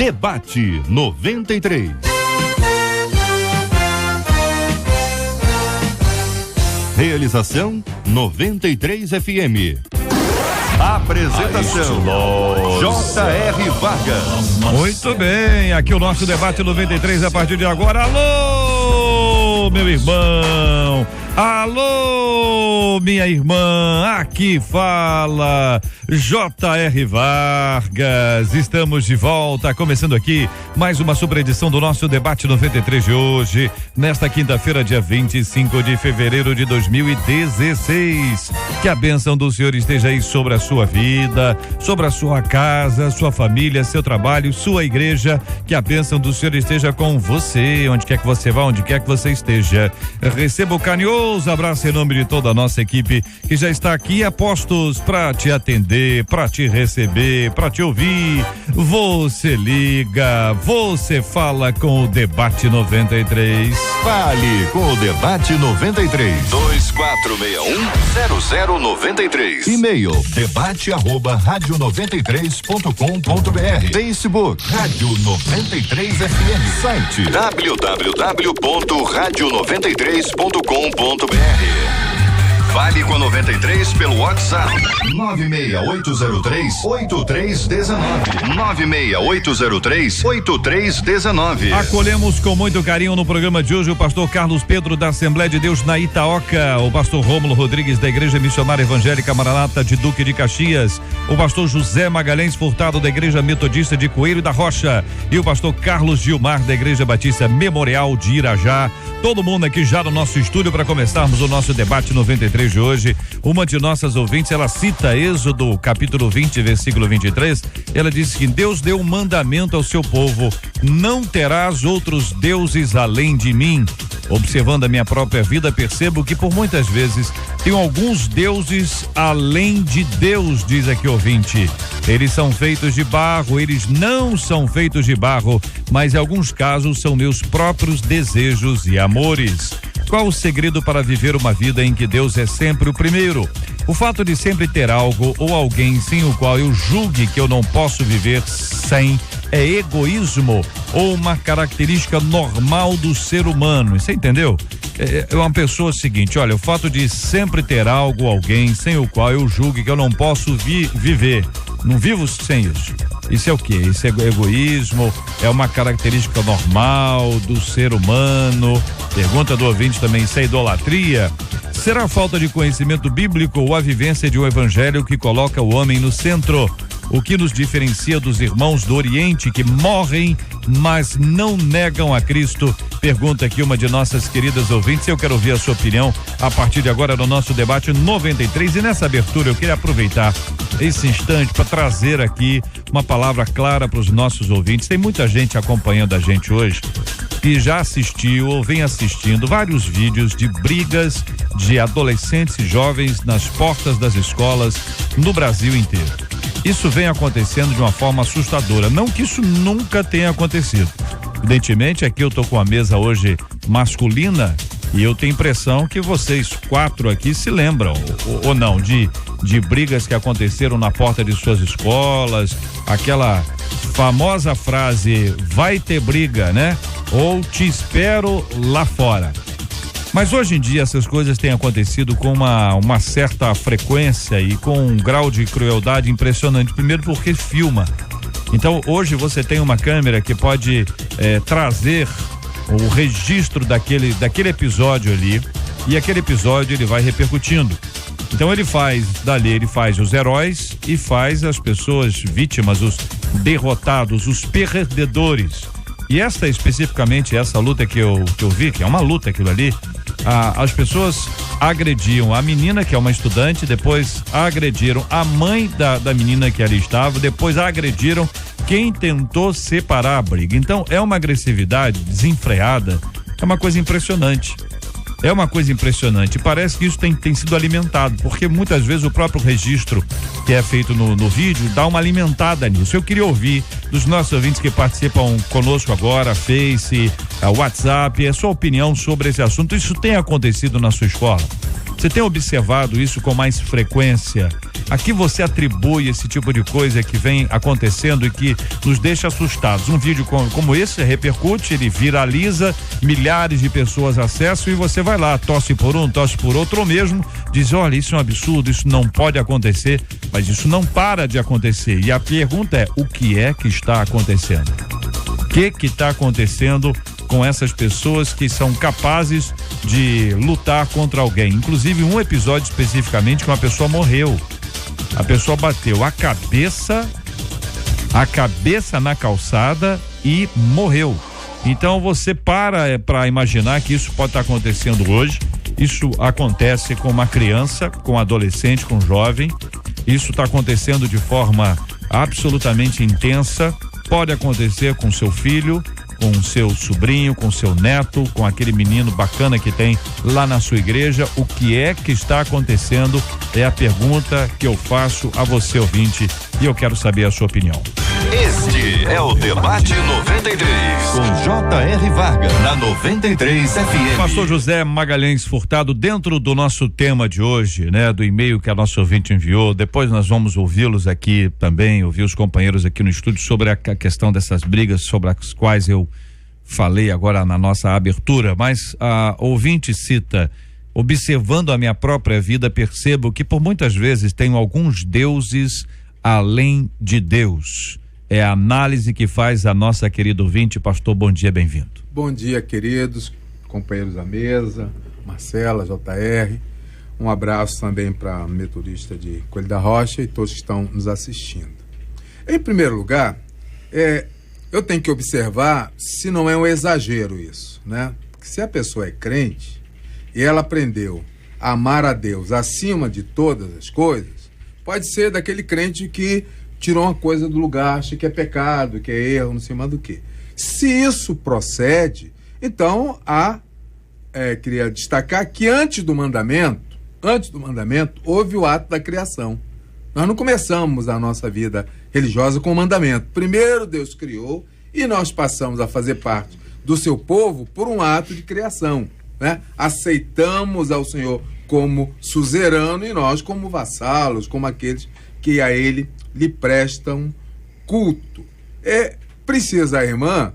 Debate 93. Realização 93 FM. Apresentação J.R. Vargas. Muito bem, aqui o nosso Debate 93 a partir de agora. Alô, meu irmão. Alô, minha irmã, aqui fala J.R. Vargas. Estamos de volta, começando aqui mais uma super edição do nosso Debate 93 de hoje, nesta quinta-feira, dia 25 de fevereiro de 2016. Que a bênção do Senhor esteja aí sobre a sua vida, sobre a sua casa, sua família, seu trabalho, sua igreja. Que a bênção do Senhor esteja com você, onde quer que você vá, onde quer que você esteja. Receba o carinhoso abraço em nome de toda a nossa equipe que já está aqui a postos para te atender, para te receber, para te ouvir. Você liga, você fala com o Debate 93. Fale com o Debate 93. 2461-0093. E-mail debate@radio93.com.br. Facebook Rádio 93 FM. Site www.radio93.com.br. Fale com a 93 pelo WhatsApp 96803-8319. 96803-8319. Acolhemos com muito carinho no programa de hoje o pastor Carlos Pedro da Assembleia de Deus na Itaoca, o pastor Rômulo Rodrigues da Igreja Missionária Evangélica Maranata de Duque de Caxias, o pastor José Magalhães Furtado da Igreja Metodista de Coelho da Rocha e o pastor Carlos Gilmar da Igreja Batista Memorial de Irajá. Todo mundo aqui já no nosso estúdio para começarmos o nosso Debate 93 de hoje. Uma de nossas ouvintes, ela cita Êxodo capítulo 20, versículo 23. Ela diz que Deus deu um mandamento ao seu povo: não terás outros deuses além de mim. Observando a minha própria vida, percebo que por muitas vezes tenho alguns deuses além de Deus, diz aqui o ouvinte. Eles são feitos de barro, eles não são feitos de barro, mas em alguns casos são meus próprios desejos e amores. Qual o segredo para viver uma vida em que Deus é sempre o primeiro? O fato de sempre ter algo ou alguém sem o qual eu julgue que eu não posso viver sem é egoísmo ou uma característica normal do ser humano? Você entendeu? É uma pessoa seguinte, olha, o fato de sempre ter algo ou alguém sem o qual eu julgue que eu não posso viver, não vivo sem isso. Isso é o quê? Isso é egoísmo? É uma característica normal do ser humano? Pergunta do ouvinte também, isso é idolatria? Será falta de conhecimento bíblico ou a vivência de um evangelho que coloca o homem no centro? O que nos diferencia dos irmãos do Oriente que morrem, mas não negam a Cristo? Pergunta aqui uma de nossas queridas ouvintes. Eu quero ouvir a sua opinião a partir de agora no nosso Debate 93. E nessa abertura eu queria aproveitar esse instante para trazer aqui uma palavra clara para os nossos ouvintes. Tem muita gente acompanhando a gente hoje que já assistiu ou vem assistindo vários vídeos de brigas de adolescentes e jovens nas portas das escolas no Brasil inteiro. Isso vem acontecendo de uma forma assustadora. Não que isso nunca tenha acontecido. Evidentemente, aqui eu tô com a mesa hoje masculina e eu tenho impressão que vocês quatro aqui se lembram, ou não, de brigas que aconteceram na porta de suas escolas, aquela famosa frase, vai ter briga, né? Ou te espero lá fora. Mas hoje em dia essas coisas têm acontecido com uma certa frequência e com um grau de crueldade impressionante. Primeiro porque filma. Então hoje você tem uma câmera que pode trazer o registro daquele episódio ali, e aquele episódio ele vai repercutindo. Então ele faz os heróis e faz as pessoas vítimas, os derrotados, os perdedores. E especificamente essa luta que eu vi, que é uma luta aquilo ali, as pessoas agrediam a menina, que é uma estudante, depois agrediram a mãe da menina que ali estava, depois agrediram quem tentou separar a briga. Então é uma agressividade desenfreada, é uma coisa impressionante. É uma coisa impressionante. Parece que isso tem sido alimentado, porque muitas vezes o próprio registro que é feito no vídeo dá uma alimentada nisso. Eu queria ouvir dos nossos ouvintes que participam conosco agora, Face, WhatsApp, a sua opinião sobre esse assunto. Isso tem acontecido na sua escola? Você tem observado isso com mais frequência? A que você atribui esse tipo de coisa que vem acontecendo e que nos deixa assustados? Um vídeo como esse repercute, ele viraliza, milhares de pessoas acessam e você vai lá, torce por um, torce por outro, ou mesmo diz, olha, isso é um absurdo, isso não pode acontecer, mas isso não para de acontecer. E a pergunta é, o que é que está acontecendo? O que está acontecendo com essas pessoas que são capazes de lutar contra alguém? Inclusive um episódio especificamente que uma pessoa morreu. A pessoa bateu a cabeça na calçada e morreu. Então você para imaginar que isso pode estar acontecendo hoje. Isso acontece com uma criança, com um adolescente, com um jovem. Isso está acontecendo de forma absolutamente intensa. Pode acontecer com seu filho, com seu sobrinho, com seu neto, com aquele menino bacana que tem lá na sua igreja. O que é que está acontecendo? É a pergunta que eu faço a você, ouvinte, e eu quero saber a sua opinião. Este é o Debate 93, com J.R. Vargas, na 93 FM. Pastor José Magalhães Furtado, dentro do nosso tema de hoje, né, do e-mail que a nossa ouvinte enviou, depois nós vamos ouvi-los aqui também, ouvir os companheiros aqui no estúdio sobre a questão dessas brigas sobre as quais eu falei agora na nossa abertura, mas a ouvinte cita, observando a minha própria vida, percebo que por muitas vezes tenho alguns deuses além de Deus. É a análise que faz a nossa querida ouvinte. Pastor, bom dia, bem-vindo. Bom dia, queridos companheiros da mesa, Marcela, JR, um abraço também para a metodista de Coelho da Rocha e todos que estão nos assistindo. Em primeiro lugar, eu tenho que observar se não é um exagero isso, né? Porque se a pessoa é crente e ela aprendeu a amar a Deus acima de todas as coisas, pode ser daquele crente que tirou uma coisa do lugar, acha que é pecado, que é erro, não sei mais do que. Se isso procede, então queria destacar que antes do mandamento, houve o ato da criação. Nós não começamos a nossa vida religiosa com o mandamento. Primeiro Deus criou e nós passamos a fazer parte do seu povo por um ato de criação, né? Aceitamos ao Senhor como suzerano e nós como vassalos, como aqueles que a ele lhe prestam culto. Precisa a irmã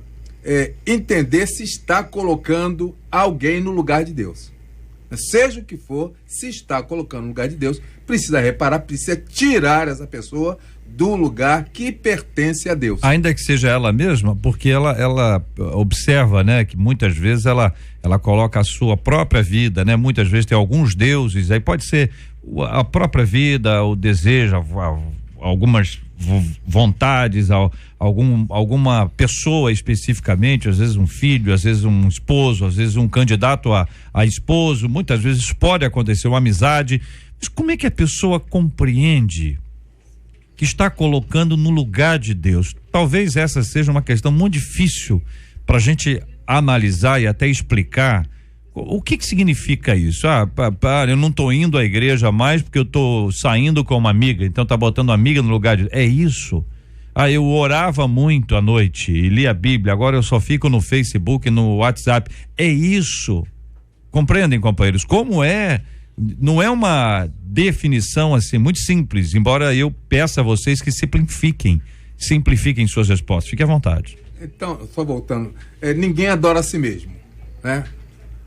entender se está colocando alguém no lugar de Deus. Seja o que for, se está colocando no lugar de Deus, precisa reparar, precisa tirar essa pessoa do lugar que pertence a Deus. Ainda que seja ela mesma, porque ela observa, né, que muitas vezes ela coloca a sua própria vida, né? Muitas vezes tem alguns deuses, aí pode ser a própria vida, o desejo, algumas vontades, alguma pessoa especificamente, às vezes um filho, às vezes um esposo, às vezes um candidato a esposo, muitas vezes isso pode acontecer, uma amizade. Mas como é que a pessoa compreende que está colocando no lugar de Deus? Talvez essa seja uma questão muito difícil para a gente analisar e até explicar. O que significa isso? Eu não estou indo à igreja mais porque eu estou saindo com uma amiga, então tá botando amiga no lugar de... É isso? Eu orava muito à noite e lia a Bíblia, agora eu só fico no Facebook, no WhatsApp. É isso? Compreendem, companheiros? Como é? Não é uma definição assim muito simples, embora eu peça a vocês que simplifiquem suas respostas. Fique à vontade. Então, só voltando, ninguém adora a si mesmo, né?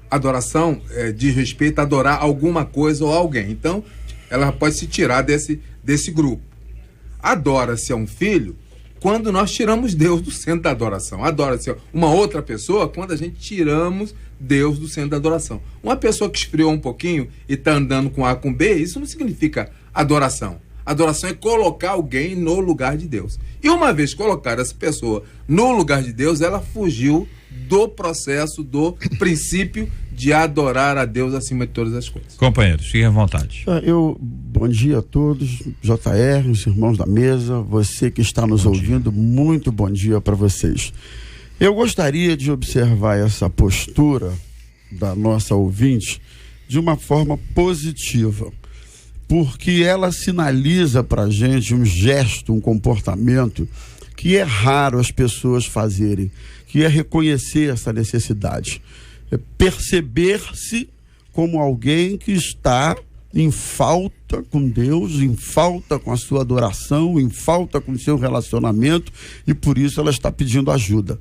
Adoração diz respeito a adorar alguma coisa ou alguém. Então, ela pode se tirar desse grupo. Adora-se a um filho quando nós tiramos Deus do centro da adoração. Adora-se uma outra pessoa quando a gente tiramos Deus do centro da adoração. Uma pessoa que esfriou um pouquinho e está andando com A com B, isso não significa adoração. Adoração é colocar alguém no lugar de Deus. E uma vez colocar essa pessoa no lugar de Deus, ela fugiu do processo, do princípio de adorar a Deus acima de todas as coisas. Companheiros, fiquem à vontade. Bom dia a todos, JR, os irmãos da mesa, você que está nos ouvindo, muito bom dia para vocês. Eu gostaria de observar essa postura da nossa ouvinte de uma forma positiva, porque ela sinaliza para a gente um gesto, um comportamento que é raro as pessoas fazerem, que é reconhecer essa necessidade, é perceber-se como alguém que está em falta com Deus, em falta com a sua adoração, em falta com o seu relacionamento, e por isso ela está pedindo ajuda.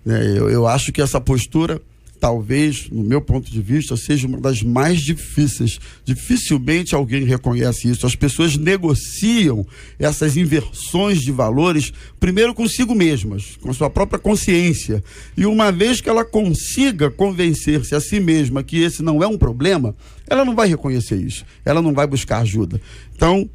Eu acho que essa postura, talvez, no meu ponto de vista, seja uma das mais difíceis. Dificilmente alguém reconhece isso. As pessoas negociam essas inversões de valores, primeiro consigo mesmas, com a sua própria consciência. E uma vez que ela consiga convencer-se a si mesma que esse não é um problema, ela não vai reconhecer isso. Ela não vai buscar ajuda. Então,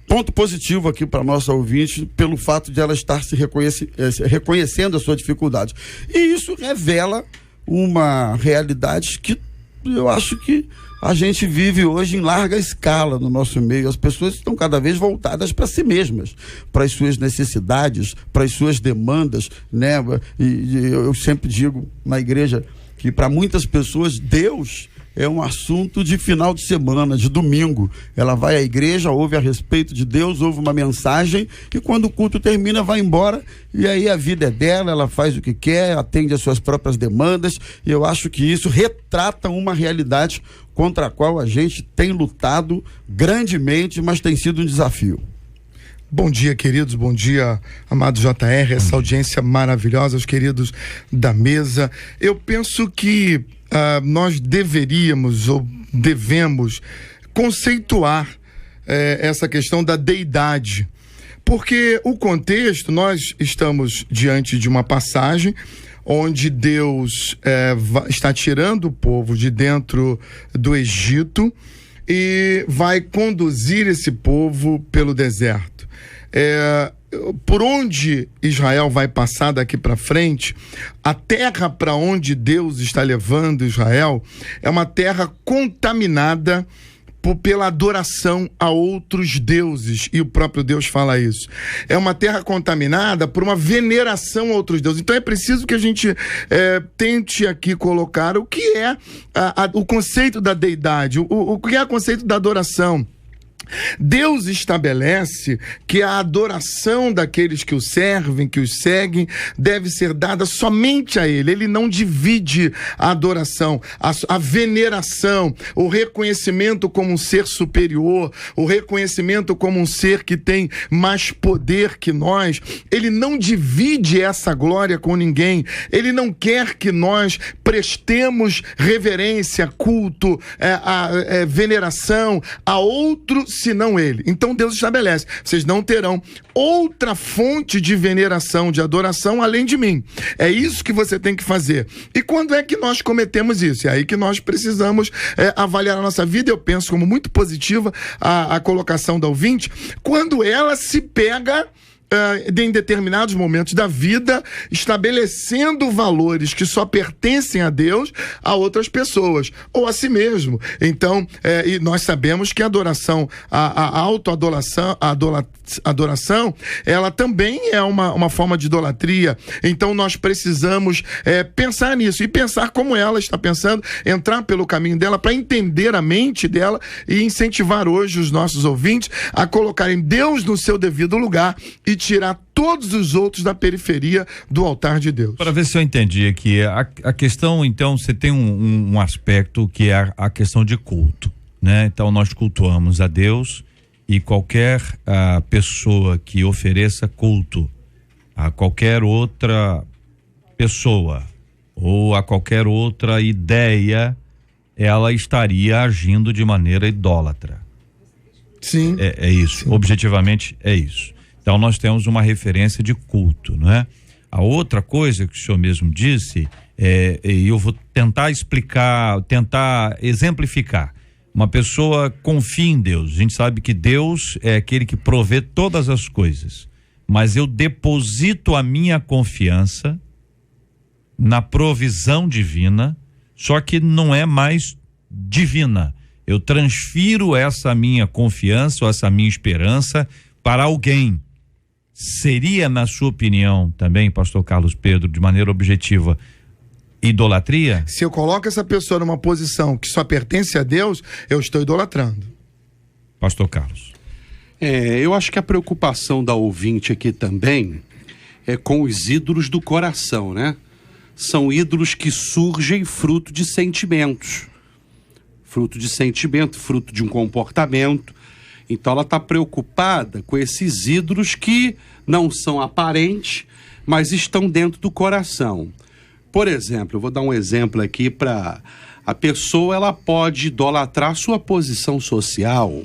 ponto positivo aqui para nossa ouvinte, pelo fato de ela estar se reconhecendo a sua dificuldade. E isso revela uma realidade que eu acho que a gente vive hoje em larga escala no nosso meio. As pessoas estão cada vez voltadas para si mesmas, para as suas necessidades, para as suas demandas, né? E eu sempre digo na igreja que para muitas pessoas Deus é um assunto de final de semana, de domingo. Ela vai à igreja, ouve a respeito de Deus, ouve uma mensagem, e quando o culto termina, vai embora, e aí a vida é dela, ela faz o que quer, atende às suas próprias demandas, e eu acho que isso retrata uma realidade contra a qual a gente tem lutado grandemente, mas tem sido um desafio. Bom dia, queridos, bom dia, amado JR, essa audiência maravilhosa, os queridos da mesa. Eu penso que nós deveríamos ou devemos conceituar essa questão da deidade, porque o contexto, nós estamos diante de uma passagem onde Deus está tirando o povo de dentro do Egito e vai conduzir esse povo pelo deserto. Por onde Israel vai passar daqui para frente, a terra para onde Deus está levando Israel é uma terra contaminada pela adoração a outros deuses, e o próprio Deus fala isso. É uma terra contaminada por uma veneração a outros deuses. Então é preciso que a gente tente aqui colocar o que é o conceito da deidade, o que é o conceito da adoração. Deus estabelece que a adoração daqueles que o servem, que os seguem, deve ser dada somente a Ele. Ele não divide a adoração, a veneração, o reconhecimento como um ser superior, o reconhecimento como um ser que tem mais poder que nós. Ele não divide essa glória com ninguém. Ele não quer que nós prestemos reverência, culto, veneração a outro senão Ele. Então Deus estabelece: vocês não terão outra fonte de veneração, de adoração além de mim. É isso que você tem que fazer. E quando é que nós cometemos isso? É aí que nós precisamos avaliar a nossa vida. Eu penso como muito positiva a colocação da ouvinte, quando ela se pega em determinados momentos da vida, estabelecendo valores que só pertencem a Deus, a outras pessoas, ou a si mesmo. Então, e nós sabemos que a adoração, a autoadoração, a adoração, ela também é uma forma de idolatria. Então nós precisamos pensar nisso, e pensar como ela está pensando, entrar pelo caminho dela, para entender a mente dela, e incentivar hoje os nossos ouvintes a colocarem Deus no seu devido lugar e tirar todos os outros da periferia do altar de Deus. Para ver se eu entendi aqui, a questão, então, você tem um aspecto que é a questão de culto, né? Então nós cultuamos a Deus, e qualquer pessoa que ofereça culto a qualquer outra pessoa ou a qualquer outra ideia, ela estaria agindo de maneira idólatra. Sim. É isso. Sim. Objetivamente é isso. Então nós temos uma referência de culto, não é? A outra coisa que o senhor mesmo disse, e eu vou tentar explicar, tentar exemplificar. Uma pessoa confia em Deus. A gente sabe que Deus é aquele que provê todas as coisas. Mas eu deposito a minha confiança na provisão divina, só que não é mais divina. Eu transfiro essa minha confiança, ou essa minha esperança para alguém. Seria, na sua opinião, também, pastor Carlos Pedro, de maneira objetiva, idolatria? Se eu coloco essa pessoa numa posição que só pertence a Deus, eu estou idolatrando. Pastor Carlos. Eu acho que a preocupação da ouvinte aqui também é com os ídolos do coração, né? São ídolos que surgem fruto de sentimentos, fruto de sentimento, fruto de um comportamento. Então ela está preocupada com esses ídolos que não são aparentes, mas estão dentro do coração. Por exemplo, eu vou dar um exemplo aqui para a pessoa, ela pode idolatrar sua posição social,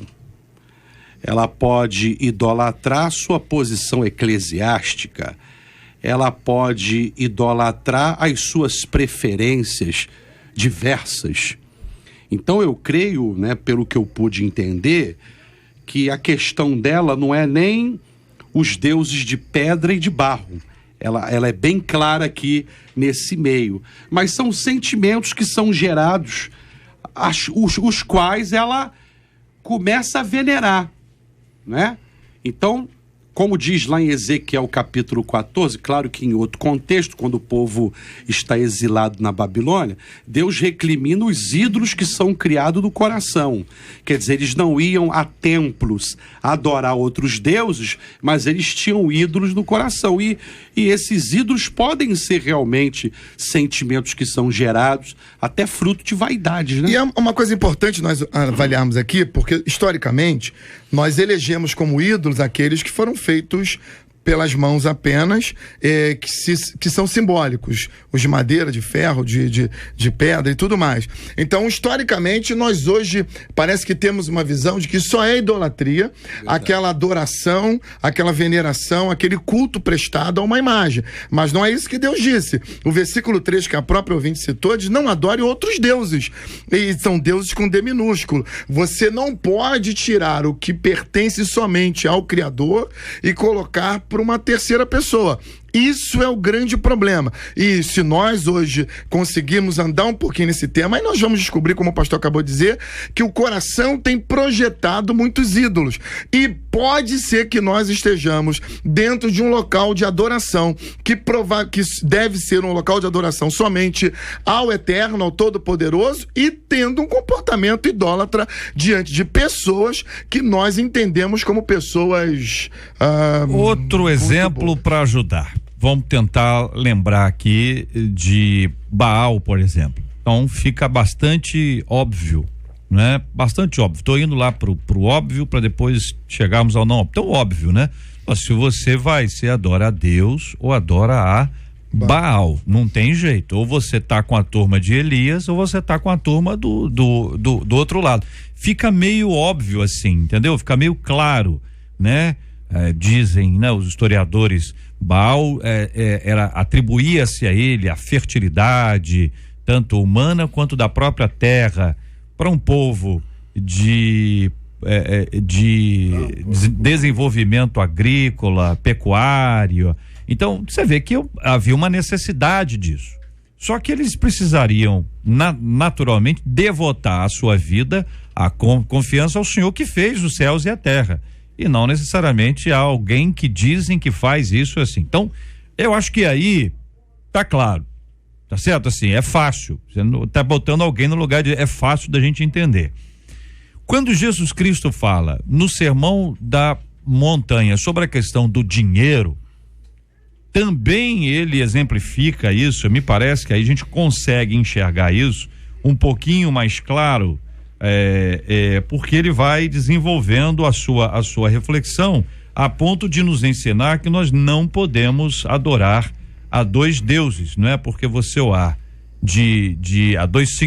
ela pode idolatrar sua posição eclesiástica, ela pode idolatrar as suas preferências diversas. Então eu creio, né, pelo que eu pude entender, que a questão dela não é nem os deuses de pedra e de barro. Ela é bem clara aqui nesse meio. Mas são sentimentos que são gerados, os quais ela começa a venerar, né? Então, como diz lá em Ezequiel capítulo 14, claro que em outro contexto, quando o povo está exilado na Babilônia, Deus recrimina os ídolos que são criados no coração. Quer dizer, eles não iam a templos adorar outros deuses, mas eles tinham ídolos no coração. E esses ídolos podem ser realmente sentimentos que são gerados, até fruto de vaidades, né? E é uma coisa importante nós avaliarmos aqui, porque historicamente nós elegemos como ídolos aqueles que foram feitos pelas mãos apenas, que são simbólicos, os de madeira, de ferro, de pedra e tudo mais. Então, historicamente, nós hoje parece que temos uma visão de que só é idolatria, aquela adoração, aquela veneração, aquele culto prestado a uma imagem. Mas não é isso que Deus disse. O versículo 3, que a própria ouvinte citou, diz: não adore outros deuses. E são deuses com D minúsculo. Você não pode tirar o que pertence somente ao Criador e colocar para uma terceira pessoa. Isso é o grande problema. E se nós hoje conseguirmos andar um pouquinho nesse tema, aí nós vamos descobrir, como o pastor acabou de dizer, que o coração tem projetado muitos ídolos. E pode ser que nós estejamos dentro de um local de adoração, que deve ser um local de adoração somente ao Eterno, ao Todo-Poderoso, e tendo um comportamento idólatra diante de pessoas que nós entendemos como pessoas... Outro exemplo para ajudar. Vamos tentar lembrar aqui de Baal, por exemplo. Então fica bastante óbvio, né? Bastante óbvio. Estou indo lá pro óbvio para depois chegarmos ao não. Tão óbvio, né? Mas se você adora a Deus ou adora a Baal, não tem jeito. Ou você tá com a turma de Elias ou você tá com a turma do outro lado. Fica meio óbvio assim, entendeu? Fica meio claro, né? Dizem, né, os historiadores, Baal atribuía-se a ele a fertilidade, tanto humana quanto da própria terra, para um povo de desenvolvimento agrícola, pecuário. Então, você vê que havia uma necessidade disso. Só que eles precisariam, naturalmente, devotar a sua vida, a confiança ao Senhor que fez os céus e a terra. E não necessariamente a alguém que dizem que faz isso assim. Então, eu acho que aí tá claro, tá certo? Assim, é fácil. Você não tá botando alguém no lugar é fácil da gente entender. Quando Jesus Cristo fala no Sermão da Montanha sobre a questão do dinheiro, também ele exemplifica isso. Me parece que aí a gente consegue enxergar isso um pouquinho mais claro. Porque ele vai desenvolvendo a sua reflexão a ponto de nos ensinar que nós não podemos adorar a dois deuses, não é? Porque você a dois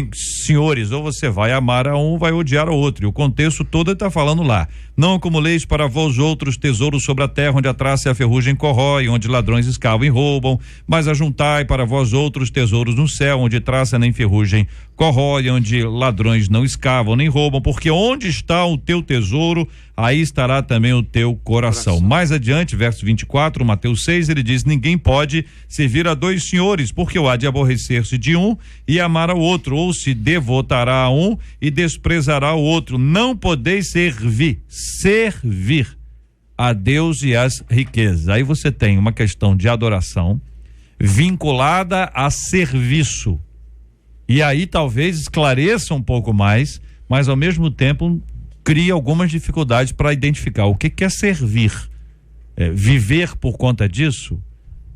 senhores, ou você vai amar a um, vai odiar ao outro. E o contexto todo está falando lá: não acumuleis para vós outros tesouros sobre a terra, onde a traça e a ferrugem corrói, onde ladrões escavam e roubam, mas ajuntai para vós outros tesouros no céu, onde traça nem ferrugem corrói, onde ladrões não escavam nem roubam, porque onde está o teu tesouro, aí estará também o teu coração. Mais adiante, verso 24, Mateus 6, ele diz: ninguém pode servir a dois senhores, porque o há de aborrecer-se de um e amar ao outro, ou se devotará a um e desprezará o outro. Não podeis servir a Deus e às riquezas. Aí você tem uma questão de adoração vinculada a serviço. E aí talvez esclareça um pouco mais, mas ao mesmo tempo cria algumas dificuldades para identificar o que é servir. Viver por conta disso?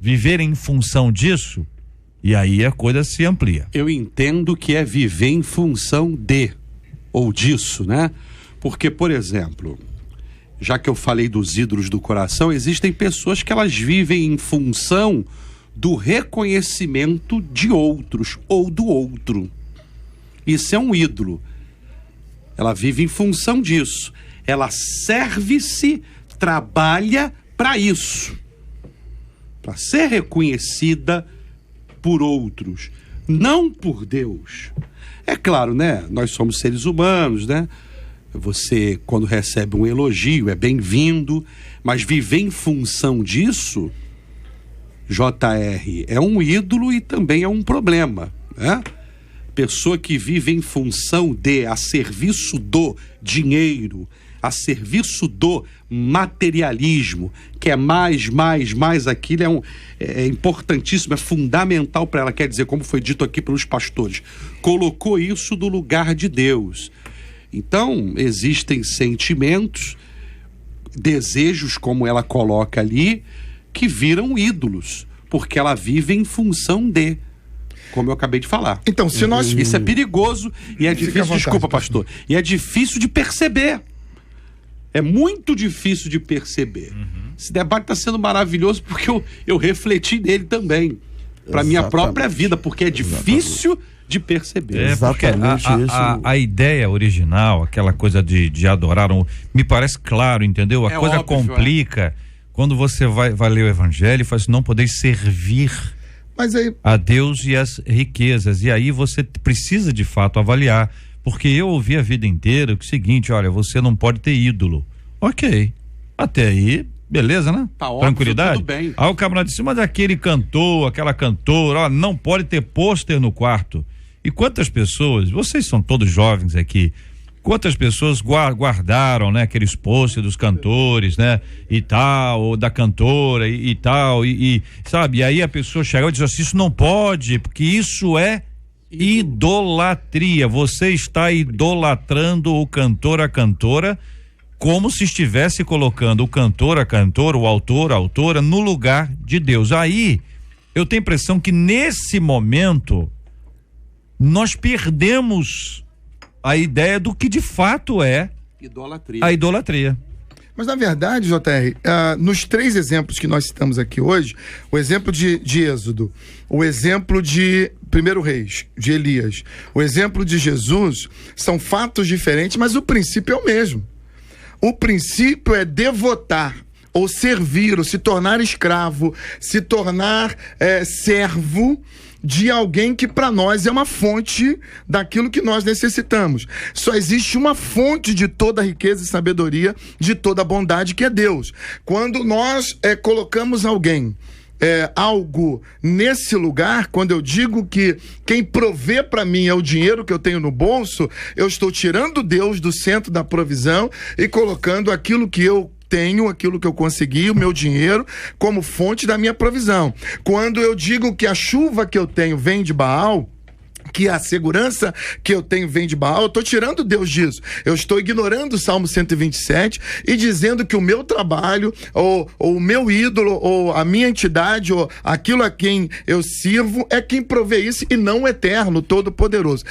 Viver em função disso? E aí a coisa se amplia. Eu entendo que é viver em função de. ou disso, né? Porque, por exemplo, já que eu falei dos ídolos do coração, existem pessoas que elas vivem em função do reconhecimento de outros ou do outro. Isso é um ídolo. Ela vive em função disso. Ela serve-se, trabalha para isso, para ser reconhecida por outros, não por Deus. É claro, né? Nós somos seres humanos, né? Você, quando recebe um elogio, é bem-vindo, mas viver em função disso, JR, é um ídolo e também é um problema, né? Pessoa que vive em função de, a serviço do dinheiro, a serviço do materialismo, que é mais aquilo, é importantíssimo, é fundamental para ela, quer dizer, como foi dito aqui pelos pastores, colocou isso no lugar de Deus. Então, existem sentimentos, desejos, como ela coloca ali, que viram ídolos, porque ela vive em função de, como eu acabei de falar. Então, se nós... Isso é perigoso e é difícil, desculpa, pastor, e é difícil de perceber. É muito difícil de perceber. Esse debate está sendo maravilhoso porque eu refleti nele também, para minha própria vida, porque é difícil de perceber. Porque a ideia original, aquela coisa de adorar, me parece claro, entendeu? A coisa óbvio, complica quando você vai ler o evangelho e fala assim, não podeis servir a Deus e as riquezas, e aí você precisa de fato avaliar, porque eu ouvi a vida inteira o seguinte, olha, você não pode ter ídolo. Ok, até aí beleza, né? Tá óbvio, tranquilidade. Tudo bem. Aí o camarada disse, mas aquele cantor, aquela cantora, ó, não pode ter pôster no quarto. E quantas pessoas, vocês são todos jovens aqui, quantas pessoas guardaram, né, aqueles pôster dos cantores, né, e tal, ou da cantora e tal, e sabe, e aí a pessoa chegou e diz assim, isso não pode, porque isso é idolatria, você está idolatrando o cantor, a cantora, como se estivesse colocando o cantor, a cantora, o autor, a autora no lugar de Deus. Aí eu tenho a impressão que nesse momento nós perdemos a ideia do que de fato é a idolatria. Mas na verdade, JR, nos 3 exemplos que nós citamos aqui hoje, o exemplo de Êxodo, o exemplo de 1 Reis, de Elias, o exemplo de Jesus, são fatos diferentes, mas o princípio é o mesmo. O princípio é devotar, ou servir, ou se tornar escravo, se tornar servo de alguém que para nós é uma fonte daquilo que nós necessitamos. Só existe uma fonte de toda riqueza e sabedoria, de toda bondade, que é Deus. Quando nós colocamos alguém, algo nesse lugar, quando eu digo que quem provê para mim é o dinheiro que eu tenho no bolso, eu estou tirando Deus do centro da provisão e colocando aquilo que eu tenho, aquilo que eu consegui, o meu dinheiro, como fonte da minha provisão. Quando eu digo que a chuva que eu tenho vem de Baal, que a segurança que eu tenho vem de Baal, eu estou tirando Deus disso. Eu estou ignorando o Salmo 127 e dizendo que o meu trabalho, ou o meu ídolo, ou a minha entidade, ou aquilo a quem eu sirvo, é quem provê isso e não o Eterno, Todo-Poderoso.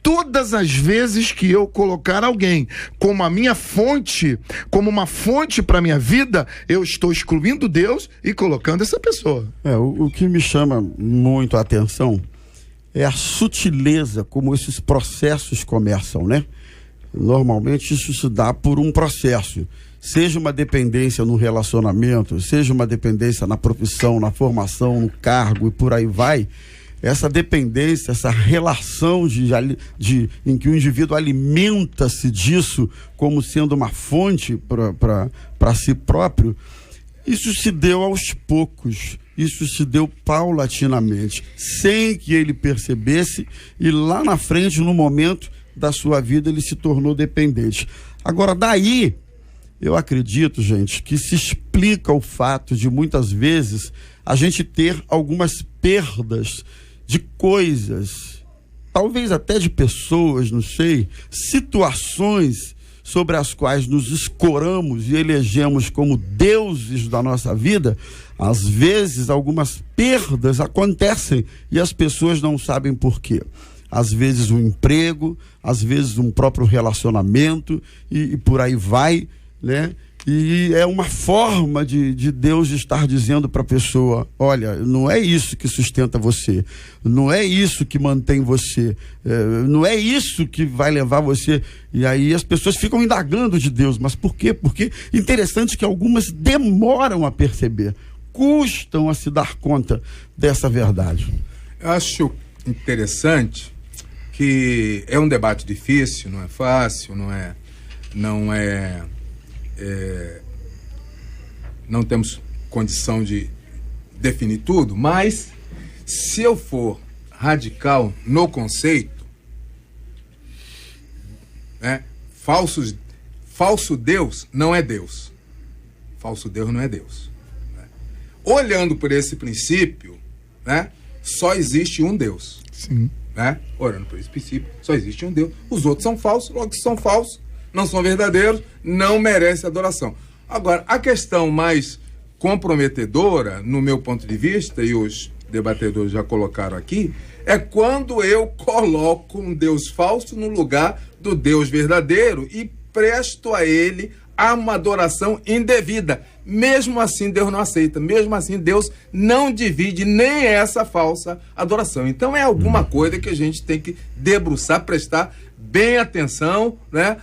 Todas as vezes que eu colocar alguém como a minha fonte, como uma fonte para minha vida, eu estou excluindo Deus e colocando essa pessoa. O que me chama muito a atenção é a sutileza como esses processos começam, né? Normalmente isso se dá por um processo, seja uma dependência no relacionamento, seja uma dependência na profissão, na formação, no cargo e por aí vai. Essa dependência, essa relação em que o indivíduo alimenta-se disso como sendo uma fonte para si próprio, isso se deu aos poucos, isso se deu paulatinamente, sem que ele percebesse, e lá na frente, no momento da sua vida, ele se tornou dependente. Agora, daí, eu acredito, gente, que se explica o fato de muitas vezes a gente ter algumas perdas de coisas, talvez até de pessoas, não sei, situações sobre as quais nos escoramos e elegemos como deuses da nossa vida. Às vezes algumas perdas acontecem e as pessoas não sabem por quê. às vezes um emprego, às vezes um próprio relacionamento e por aí vai, né? E é uma forma de Deus estar dizendo para a pessoa: olha, não é isso que sustenta você, não é isso que mantém você, não é isso que vai levar você. E aí as pessoas ficam indagando de Deus, mas por quê? Porque interessante que algumas demoram a perceber, custam a se dar conta dessa verdade. Eu acho interessante que é um debate difícil, não é fácil, não temos condição de definir tudo, mas se eu for radical no conceito, né, falso Deus não é Deus. Falso Deus não é Deus. Né? Olhando por esse princípio, né, só existe um Deus. Sim. Né? Olhando por esse princípio, só existe um Deus. Os outros são falsos, logo que são falsos, não são verdadeiros, não merecem adoração. Agora, a questão mais comprometedora, no meu ponto de vista, e os debatedores já colocaram aqui, é quando eu coloco um Deus falso no lugar do Deus verdadeiro e presto a ele uma adoração indevida. Mesmo assim, Deus não aceita. Mesmo assim, Deus não divide nem essa falsa adoração. Então, é alguma coisa que a gente tem que debruçar, prestar bem atenção, né?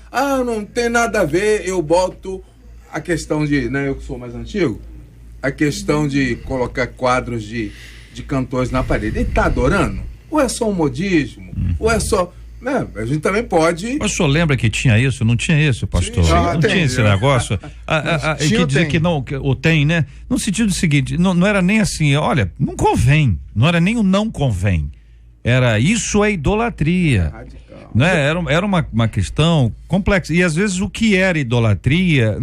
Não tem nada a ver, eu boto a questão de, né, eu que sou mais antigo, a questão de colocar quadros de cantores na parede. Ele está adorando? Ou é só um modismo? Ou é só... Né? A gente também pode... Mas o senhor lembra que tinha isso? Não tinha isso, pastor? Não tinha esse negócio? Que dizer que não, ou tem, né? No sentido seguinte, não era nem assim, olha, não convém, não era nem o não convém. Era isso é idolatria. Né? Era uma questão complexa. E às vezes o que era idolatria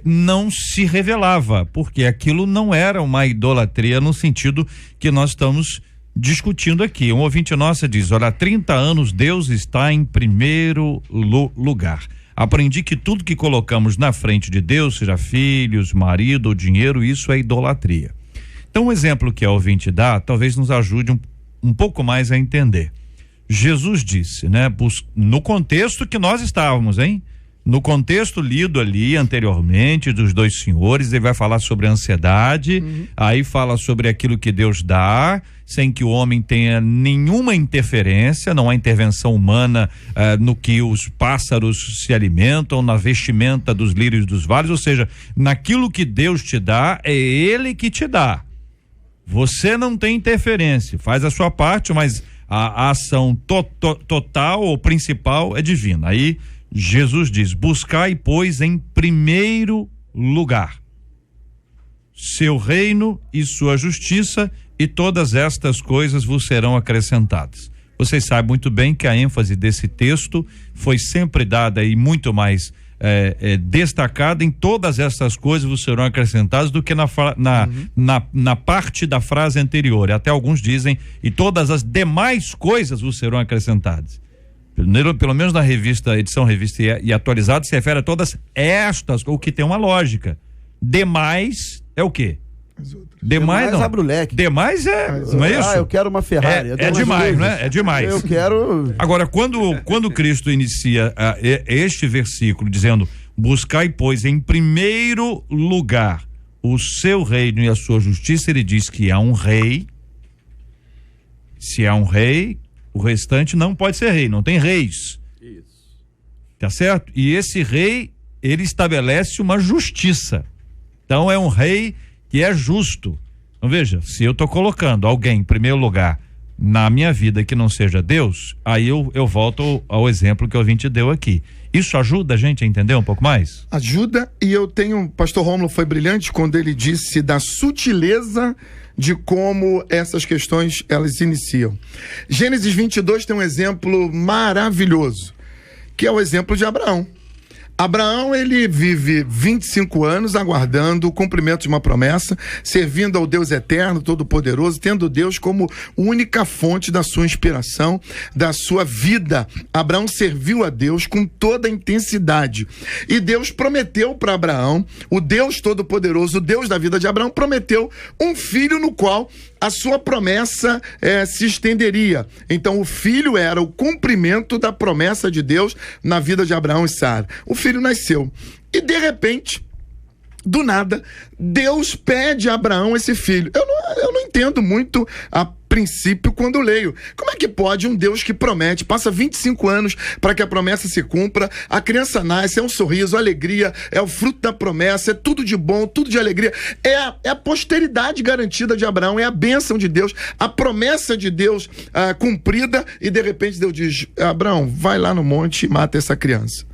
não se revelava, porque aquilo não era uma idolatria no sentido que nós estamos discutindo aqui. Um ouvinte nossa diz: olha, há 30 anos Deus está em primeiro lugar. Aprendi que tudo que colocamos na frente de Deus, seja filhos, marido ou dinheiro, isso é idolatria. Então, um exemplo que a ouvinte dá talvez nos ajude um pouco mais a entender. Jesus disse, né, no contexto que nós estávamos, hein? No contexto lido ali anteriormente dos dois senhores, ele vai falar sobre a ansiedade, aí fala sobre aquilo que Deus dá, sem que o homem tenha nenhuma interferência, não há intervenção humana no que os pássaros se alimentam, na vestimenta dos lírios dos vales, ou seja, naquilo que Deus te dá, é Ele que te dá. Você não tem interferência, faz a sua parte, mas a ação total ou principal é divina. Aí Jesus diz: buscai, pois, em primeiro lugar seu reino e sua justiça, e todas estas coisas vos serão acrescentadas. Vocês sabem muito bem que a ênfase desse texto foi sempre dada e muito mais destacada em todas essas coisas vos serão acrescentadas do que na parte da frase anterior. Até alguns dizem: e todas as demais coisas vos serão acrescentadas. Pelo menos na edição revista e atualizada, se refere a todas estas, o que tem uma lógica. Demais é o quê? Demais não. Abre o leque. Demais não é isso? Eu quero uma Ferrari. É demais, não é? É demais. Eu quero... Agora, quando Cristo inicia este versículo dizendo: buscai, pois, em primeiro lugar o seu reino e a sua justiça, ele diz que há um rei. Se há um rei, o restante não pode ser rei, não tem reis. Isso. Tá certo? E esse rei, ele estabelece uma justiça. Então é um rei que é justo. Então veja, se eu estou colocando alguém em primeiro lugar na minha vida que não seja Deus, aí eu volto ao exemplo que o ouvinte deu aqui. Isso ajuda a gente a entender um pouco mais? Ajuda, e eu tenho, pastor Rômulo foi brilhante quando ele disse da sutileza de como essas questões elas iniciam. Gênesis 22 tem um exemplo maravilhoso, que é o exemplo de Abraão. Abraão, ele vive 25 anos aguardando o cumprimento de uma promessa, servindo ao Deus eterno, todo-poderoso, tendo Deus como única fonte da sua inspiração, da sua vida. Abraão serviu a Deus com toda a intensidade. E Deus prometeu para Abraão, o Deus todo-poderoso, o Deus da vida de Abraão, prometeu um filho no qual a sua promessa se estenderia. Então o filho era o cumprimento da promessa de Deus na vida de Abraão e Sara. O filho nasceu e de repente, do nada, Deus pede a Abraão esse filho. Eu não entendo muito a princípio quando eu leio. Como é que pode um Deus que promete, passa 25 anos para que a promessa se cumpra, a criança nasce, é um sorriso, alegria, é o fruto da promessa, é tudo de bom, tudo de alegria, é a posteridade garantida de Abraão, é a bênção de Deus, a promessa de Deus cumprida, e de repente Deus diz: Abraão, vai lá no monte e mata essa criança.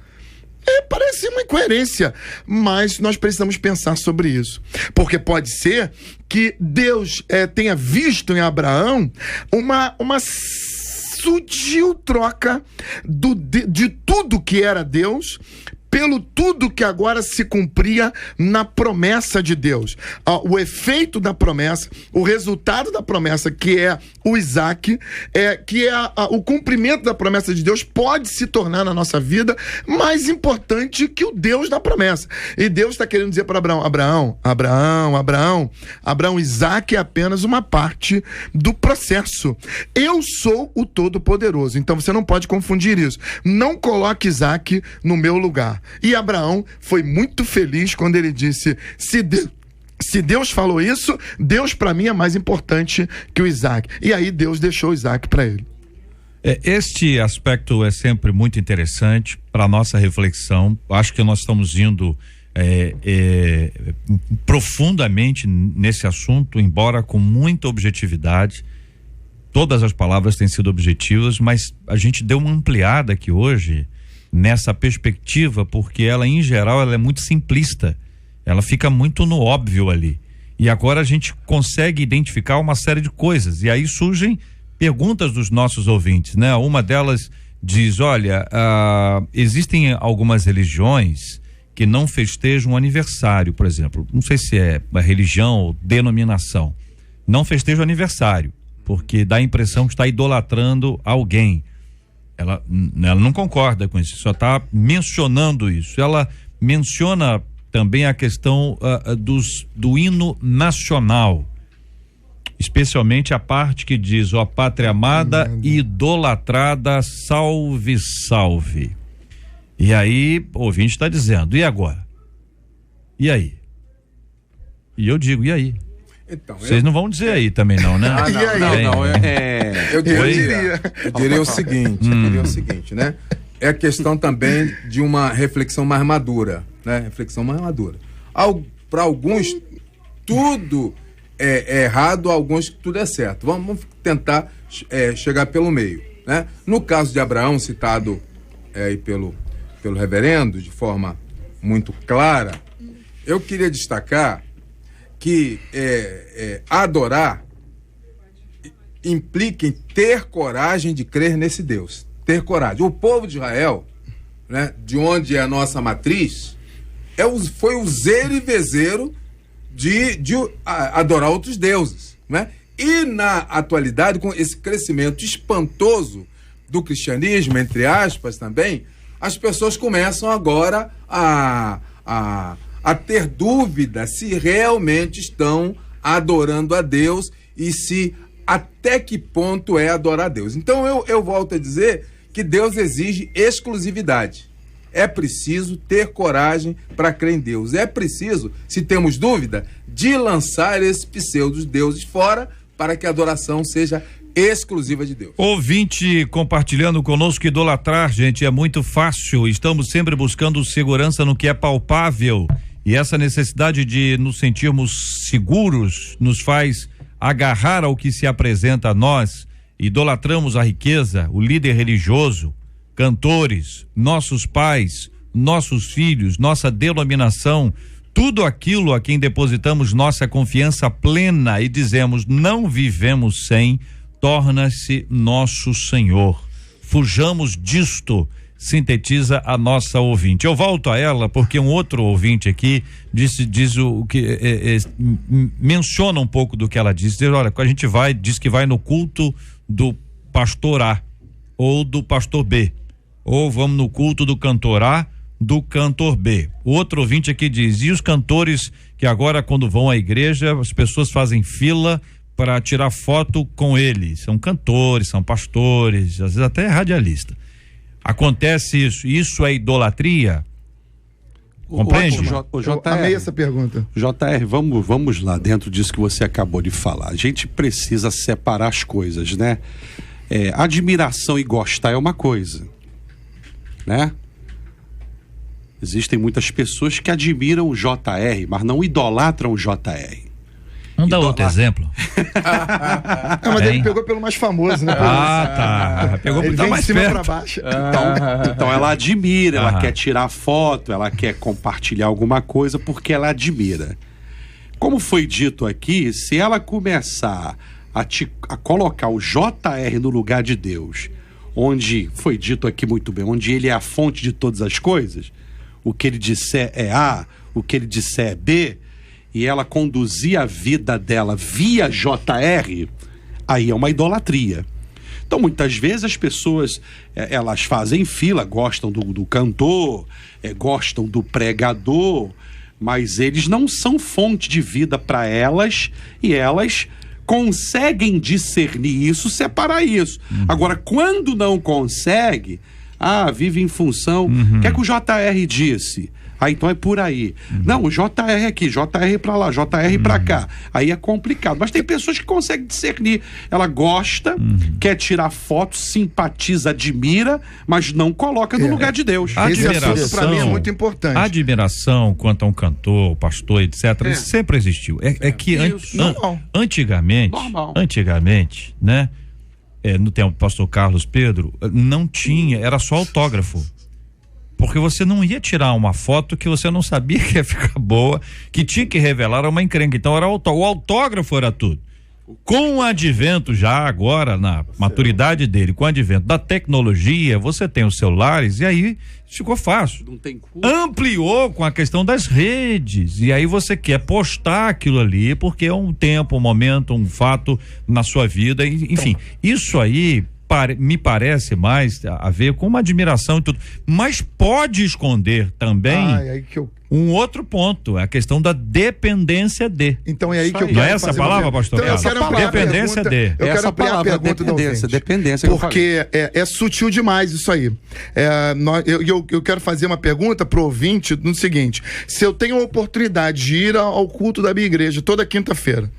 Parece uma incoerência, mas nós precisamos pensar sobre isso. Porque pode ser que Deus tenha visto em Abraão uma sutil troca de tudo que era Deus pelo tudo que agora se cumpria na promessa de Deus. O efeito da promessa, o resultado da promessa, que é o Isaac, que é o cumprimento da promessa de Deus, pode se tornar na nossa vida mais importante que o Deus da promessa. E Deus está querendo dizer para Abraão, Isaac é apenas uma parte do processo. Eu sou o Todo-Poderoso. Então você não pode confundir isso. Não coloque Isaac no meu lugar. E Abraão foi muito feliz quando ele disse: se Deus falou isso, Deus para mim é mais importante que o Isaac. E aí Deus deixou o Isaac para ele. Este aspecto é sempre muito interessante para nossa reflexão. Acho que nós estamos indo profundamente nesse assunto, embora com muita objetividade. Todas as palavras têm sido objetivas, mas a gente deu uma ampliada aqui hoje nessa perspectiva, porque ela, em geral, ela é muito simplista, ela fica muito no óbvio ali, e agora a gente consegue identificar uma série de coisas, e aí surgem perguntas dos nossos ouvintes, né? Uma delas diz: olha, existem algumas religiões que não festejam o aniversário, por exemplo, não sei se é a religião ou denominação, não festeja o aniversário, porque dá a impressão que está idolatrando alguém. Ela não concorda com isso, só está mencionando isso. Ela menciona também a questão do hino nacional, especialmente a parte que diz: ó pátria amada e idolatrada, salve, salve. E aí o ouvinte está dizendo: e agora? E aí? E eu digo: e aí? Então, vocês não vão dizer aí também não, né? Eu diria o seguinte, né? É a questão também de uma reflexão mais madura, né? Reflexão mais madura. Para alguns tudo é errado, alguns tudo é certo. Vamos tentar chegar pelo meio, né? No caso de Abraão, citado aí pelo reverendo de forma muito clara, eu queria destacar que adorar implica em ter coragem de crer nesse Deus. Ter coragem. O povo de Israel, né, de onde é a nossa matriz, foi o zero e vezeiro de adorar outros deuses, né? E na atualidade, com esse crescimento espantoso do cristianismo, entre aspas também, as pessoas começam agora a ter dúvida se realmente estão adorando a Deus e se até que ponto é adorar a Deus. Então eu volto a dizer que Deus exige exclusividade. É preciso ter coragem para crer em Deus. É preciso, se temos dúvida, de lançar esses pseudo-deuses fora para que a adoração seja exclusiva de Deus. Ouvinte compartilhando conosco: idolatrar, gente, é muito fácil. Estamos sempre buscando segurança no que é palpável. E essa necessidade de nos sentirmos seguros nos faz agarrar ao que se apresenta a nós. Idolatramos a riqueza, o líder religioso, cantores, nossos pais, nossos filhos, nossa denominação, tudo aquilo a quem depositamos nossa confiança plena e dizemos não vivemos sem, torna-se nosso Senhor. Fujamos disto, sintetiza a nossa ouvinte. Eu volto a ela porque um outro ouvinte aqui diz o que menciona um pouco do que ela disse. Diz: olha, a gente diz que vai no culto do pastor A ou do pastor B, ou vamos no culto do cantor A, do cantor B. O outro ouvinte aqui diz: e os cantores que agora, quando vão à igreja, as pessoas fazem fila para tirar foto com ele. São cantores, são pastores, às vezes até radialista. Acontece isso. Isso é idolatria? Compreende? Eu amei essa pergunta. JR, vamos lá dentro disso que você acabou de falar. A gente precisa separar as coisas, né? Admiração e gostar é uma coisa, né? Existem muitas pessoas que admiram o JR, mas não idolatram o JR. Não dá outro exemplo? Mas ele pegou pelo mais famoso, né? Tá. Pegou ele pelo mais de cima perto. pra baixo. Então ela admira, ela quer tirar foto, ela quer compartilhar alguma coisa porque ela admira. Como foi dito aqui, se ela começar a colocar o JR no lugar de Deus, onde foi dito aqui muito bem, onde ele é a fonte de todas as coisas, o que ele disser é A, o que ele disser é B, e ela conduzir a vida dela via JR, aí é uma idolatria. Então, muitas vezes as pessoas, elas fazem fila, gostam do cantor, gostam do pregador, mas eles não são fonte de vida para elas, e elas conseguem discernir isso, separar isso. Agora, quando não consegue, vive em função... O que é que o JR disse? Então é por aí. Não, o JR aqui, JR pra lá, JR pra cá. Aí é complicado. Mas tem pessoas que conseguem discernir. Ela gosta, quer tirar foto, simpatiza, admira, mas não coloca no lugar de Deus. Esse assunto pra mim é muito importante. A admiração quanto a um cantor, pastor, etc., isso sempre existiu. Que antigamente, né? No tempo do pastor Carlos Pedro, não tinha, era só autógrafo. Porque você não ia tirar uma foto que você não sabia que ia ficar boa, que tinha que revelar uma encrenca. Então era o autógrafo era tudo. Com o advento já agora, na maturidade dele, com o advento da tecnologia, você tem os celulares e aí ficou fácil. Não tem culpa. Ampliou com a questão das redes e aí você quer postar aquilo ali porque é um tempo, um momento, um fato na sua vida, enfim, isso aí me parece mais a ver com uma admiração e tudo, mas pode esconder também um outro ponto, a questão da dependência de. Então é aí que eu quero. Não é essa palavra, pastor? Então, eu quero ampliar dependência de. Eu quero ampliar a pergunta do ouvinte. Dependência. Porque é sutil demais isso aí. Eu quero fazer uma pergunta pro ouvinte no seguinte: se eu tenho a oportunidade de ir ao culto da minha igreja toda quinta-feira,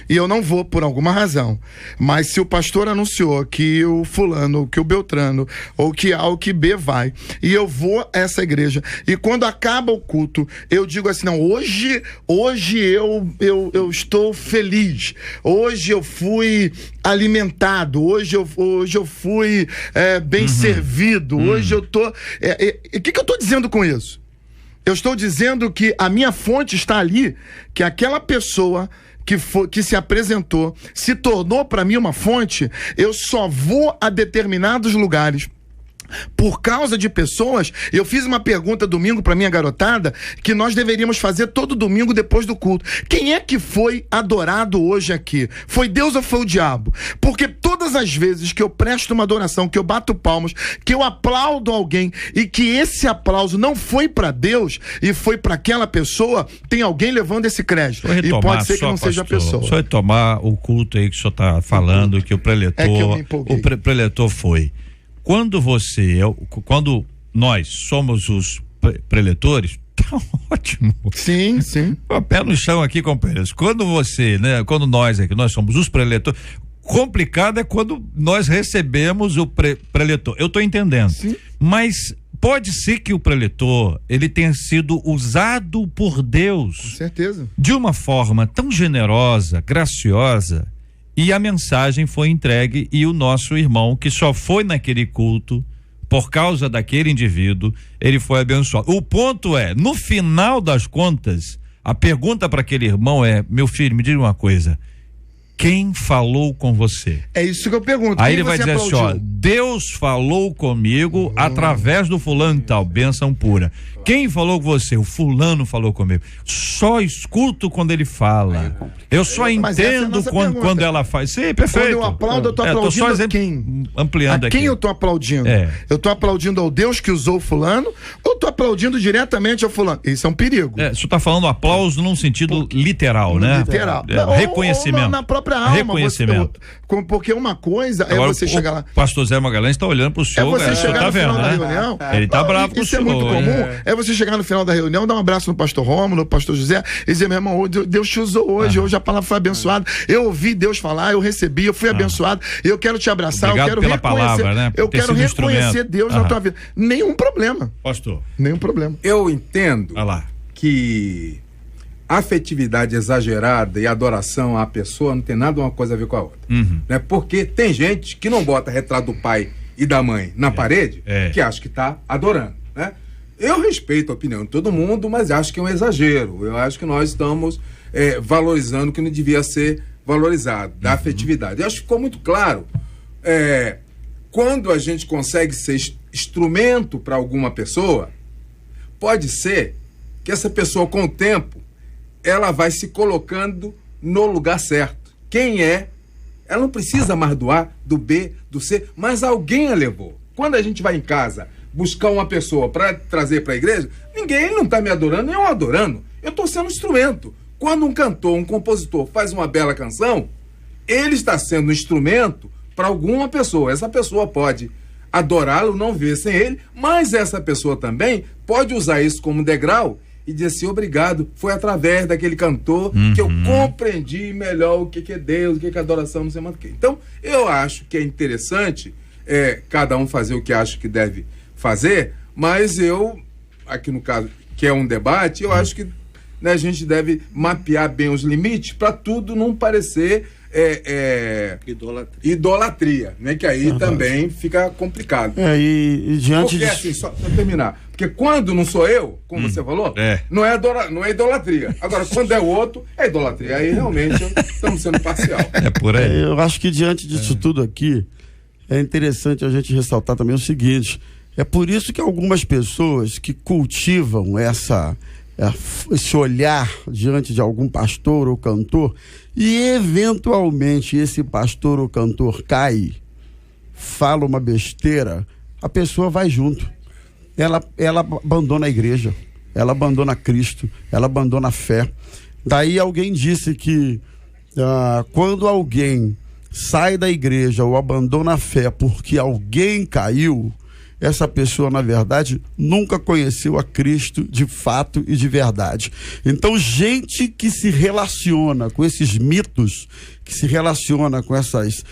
e eu não vou por alguma razão, mas se o pastor anunciou que o fulano, que o Beltrano, ou que A ou que B vai, e eu vou a essa igreja, e quando acaba o culto, eu digo assim, não, hoje eu estou feliz, hoje eu fui alimentado, hoje eu fui bem servido, hoje eu tô... O que eu tô dizendo com isso? Eu estou dizendo que a minha fonte está ali, que aquela pessoa que se apresentou, se tornou para mim uma fonte. Eu só vou a determinados lugares por causa de pessoas. Eu fiz uma pergunta domingo para minha garotada que nós deveríamos fazer todo domingo depois do culto. Quem é que foi adorado hoje aqui? Foi Deus ou foi o diabo? Porque todas as vezes que eu presto uma adoração, que eu bato palmas, que eu aplaudo alguém e que esse aplauso não foi para Deus e foi para aquela pessoa, tem alguém levando esse crédito. E pode ser que não seja a pessoa. Só retomar o culto aí que o senhor está falando, que o preletor, preletor foi. Quando nós somos os preletores, tá ótimo. Sim. O pé no chão aqui, companheiros. Quando quando nós aqui, nós somos os preletores, complicado é quando nós recebemos o preletor. Eu tô entendendo. Sim. Mas pode ser que o preletor, ele tenha sido usado por Deus. Com certeza. De uma forma tão generosa, graciosa, e a mensagem foi entregue e o nosso irmão, que só foi naquele culto por causa daquele indivíduo, ele foi abençoado. O ponto é, no final das contas, a pergunta para aquele irmão é: meu filho, me diga uma coisa, quem falou com você? É isso que eu pergunto. Aí ele vai dizer assim, ó, Deus falou comigo através do fulano e tal, bênção pura. Quem falou com você? O fulano falou comigo. Só escuto quando ele fala. Eu só entendo quando ela faz. Sim, perfeito. Quando eu aplaudo, eu tô aplaudindo quem? Ampliando aqui. A quem eu tô aplaudindo? Eu tô aplaudindo ao Deus que usou o fulano, ou tô aplaudindo diretamente ao fulano? Isso é um perigo. Você tá falando aplauso num sentido literal, né? Literal. Reconhecimento. Ou na própria própria alma. Reconhecimento. Porque uma coisa agora, é você chegar lá. O pastor Zé Magalhães está olhando pro senhor, você chegar tá no vendo, final da né? reunião. Ele tá bravo com o Isso é senhor. muito comum. É você chegar no final da reunião, dar um abraço no pastor Rômulo, no pastor José, e dizer, meu irmão, Deus te usou hoje a palavra foi abençoada. Eu ouvi Deus falar, eu recebi, eu fui abençoado, eu quero te abraçar, obrigado eu quero pela reconhecer, palavra, né? eu quero reconhecer Deus na tua vida. Nenhum problema. Pastor. Nenhum problema. Eu entendo lá. que afetividade exagerada e adoração à pessoa não tem nada uma coisa a ver com a outra. Né? Porque tem gente que não bota retrato do pai e da mãe na parede, que acha que está adorando. Né? Eu respeito a opinião de todo mundo, mas acho que é um exagero. Eu acho que nós estamos valorizando o que não devia ser valorizado, da afetividade. Eu acho que ficou muito claro. Quando a gente consegue ser instrumento para alguma pessoa, pode ser que essa pessoa, com o tempo, ela vai se colocando no lugar certo. Quem é? Ela não precisa mais do A, do B, do C, mas alguém a levou. Quando a gente vai em casa buscar uma pessoa para trazer para a igreja, ninguém não está me adorando, nem eu adorando. Eu estou sendo um instrumento. Quando um cantor, um compositor faz uma bela canção, ele está sendo um instrumento para alguma pessoa. Essa pessoa pode adorá-lo, não ver sem ele, mas essa pessoa também pode usar isso como degrau e dizer assim, obrigado, foi através daquele cantor que eu compreendi melhor o que é Deus, o que é adoração, não sei mais o que. Então, eu acho que é interessante cada um fazer o que acha que deve fazer, mas eu, aqui no caso, que é um debate, eu acho que a gente deve mapear bem os limites para tudo não parecer idolatria, né? Que aí também fica complicado. E diante porque, assim, só para terminar, porque quando não sou eu, como você falou, não é idolatria. Agora, quando é o outro, é idolatria. Aí realmente estamos sendo parcial. É por aí. Eu acho que diante disso tudo aqui, é interessante a gente ressaltar também o seguinte: é por isso que algumas pessoas que cultivam esse olhar diante de algum pastor ou cantor, e eventualmente esse pastor ou cantor cai, fala uma besteira, a pessoa vai junto. Ela abandona a igreja, ela abandona Cristo, ela abandona a fé. Daí alguém disse que quando alguém sai da igreja ou abandona a fé porque alguém caiu, essa pessoa, na verdade, nunca conheceu a Cristo de fato e de verdade. Então, gente que se relaciona com esses mitos, que se relaciona com essas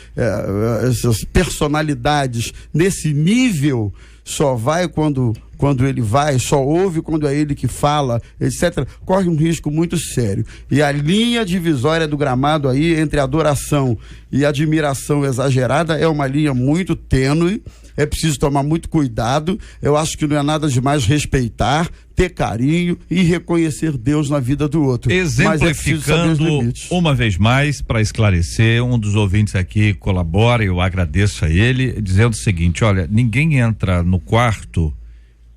personalidades nesse nível, só vai quando ele vai, só ouve quando é ele que fala, etc., corre um risco muito sério. E a linha divisória do gramado aí entre adoração e admiração exagerada é uma linha muito tênue. É preciso tomar muito cuidado. Eu acho que não é nada demais respeitar, ter carinho e reconhecer Deus na vida do outro. Exemplificando uma vez mais, para esclarecer, um dos ouvintes aqui colabora, eu agradeço a ele, dizendo o seguinte: olha, ninguém entra no quarto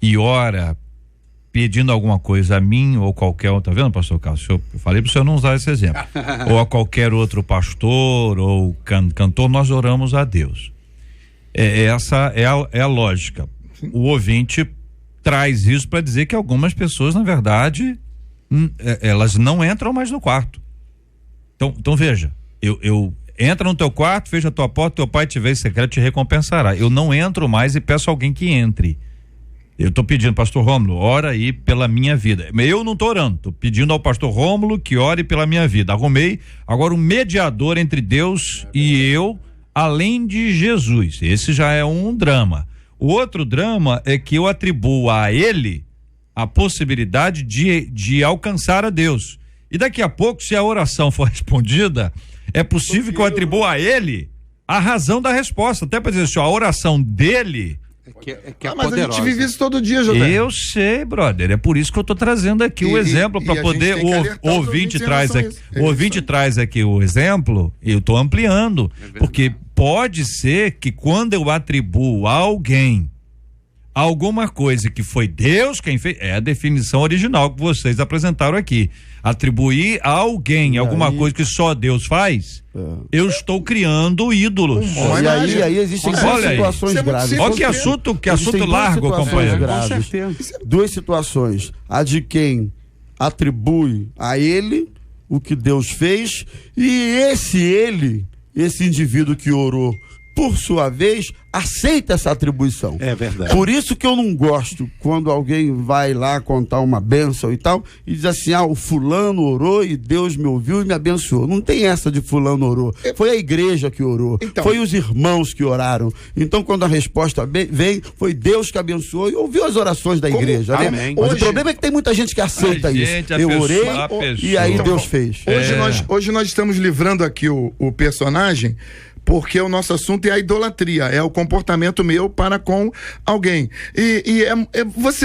e ora pedindo alguma coisa a mim ou qualquer outro, tá vendo, pastor Carlos? Eu falei para o senhor não usar esse exemplo. Ou a qualquer outro pastor ou cantor, nós oramos a Deus. Essa é a lógica. O ouvinte traz isso para dizer que algumas pessoas, na verdade, elas não entram mais no quarto. Então veja, eu entra no teu quarto, fecha a tua porta, teu pai te vê em secreto, te recompensará. Eu não entro mais e peço a alguém que entre. Eu estou pedindo, pastor Rômulo, ora aí pela minha vida. Eu não estou orando, estou pedindo ao pastor Rômulo que ore pela minha vida. Arrumei agora um mediador entre Deus e eu, além de Jesus. Esse já é um drama. O outro drama é que eu atribuo a ele a possibilidade de alcançar a Deus. E daqui a pouco, se a oração for respondida, é possível que eu atribua a ele a razão da resposta. Até para dizer assim, a oração dele mas poderosa. A gente vive isso todo dia, José. Eu sei, brother. É por isso que eu estou trazendo aqui o exemplo, para poder o ouvinte traz aqui. O ouvinte traz aqui o exemplo, eu estou ampliando, porque pode ser que quando eu atribuo a alguém alguma coisa que foi Deus quem fez, é a definição original que vocês apresentaram aqui. Atribuir a alguém alguma coisa que só Deus faz, eu estou criando ídolos. E aí existem duas situações graves. Olha que assunto largo, companheiro. Duas situações. A de quem atribui a ele o que Deus fez, e esse indivíduo que orou, por sua vez, aceita essa atribuição. É verdade. Por isso que eu não gosto quando alguém vai lá contar uma bênção e tal, e diz assim, o fulano orou e Deus me ouviu e me abençoou. Não tem essa de fulano orou. Foi a igreja que orou. Então, foi os irmãos que oraram. Então, quando a resposta vem, foi Deus que abençoou e ouviu as orações da igreja. Né? Amém. Mas o problema é que tem muita gente que aceita isso. Eu orei e aí Então, Deus fez. Hoje nós estamos livrando aqui o personagem, porque o nosso assunto é a idolatria, é o comportamento meu para com alguém.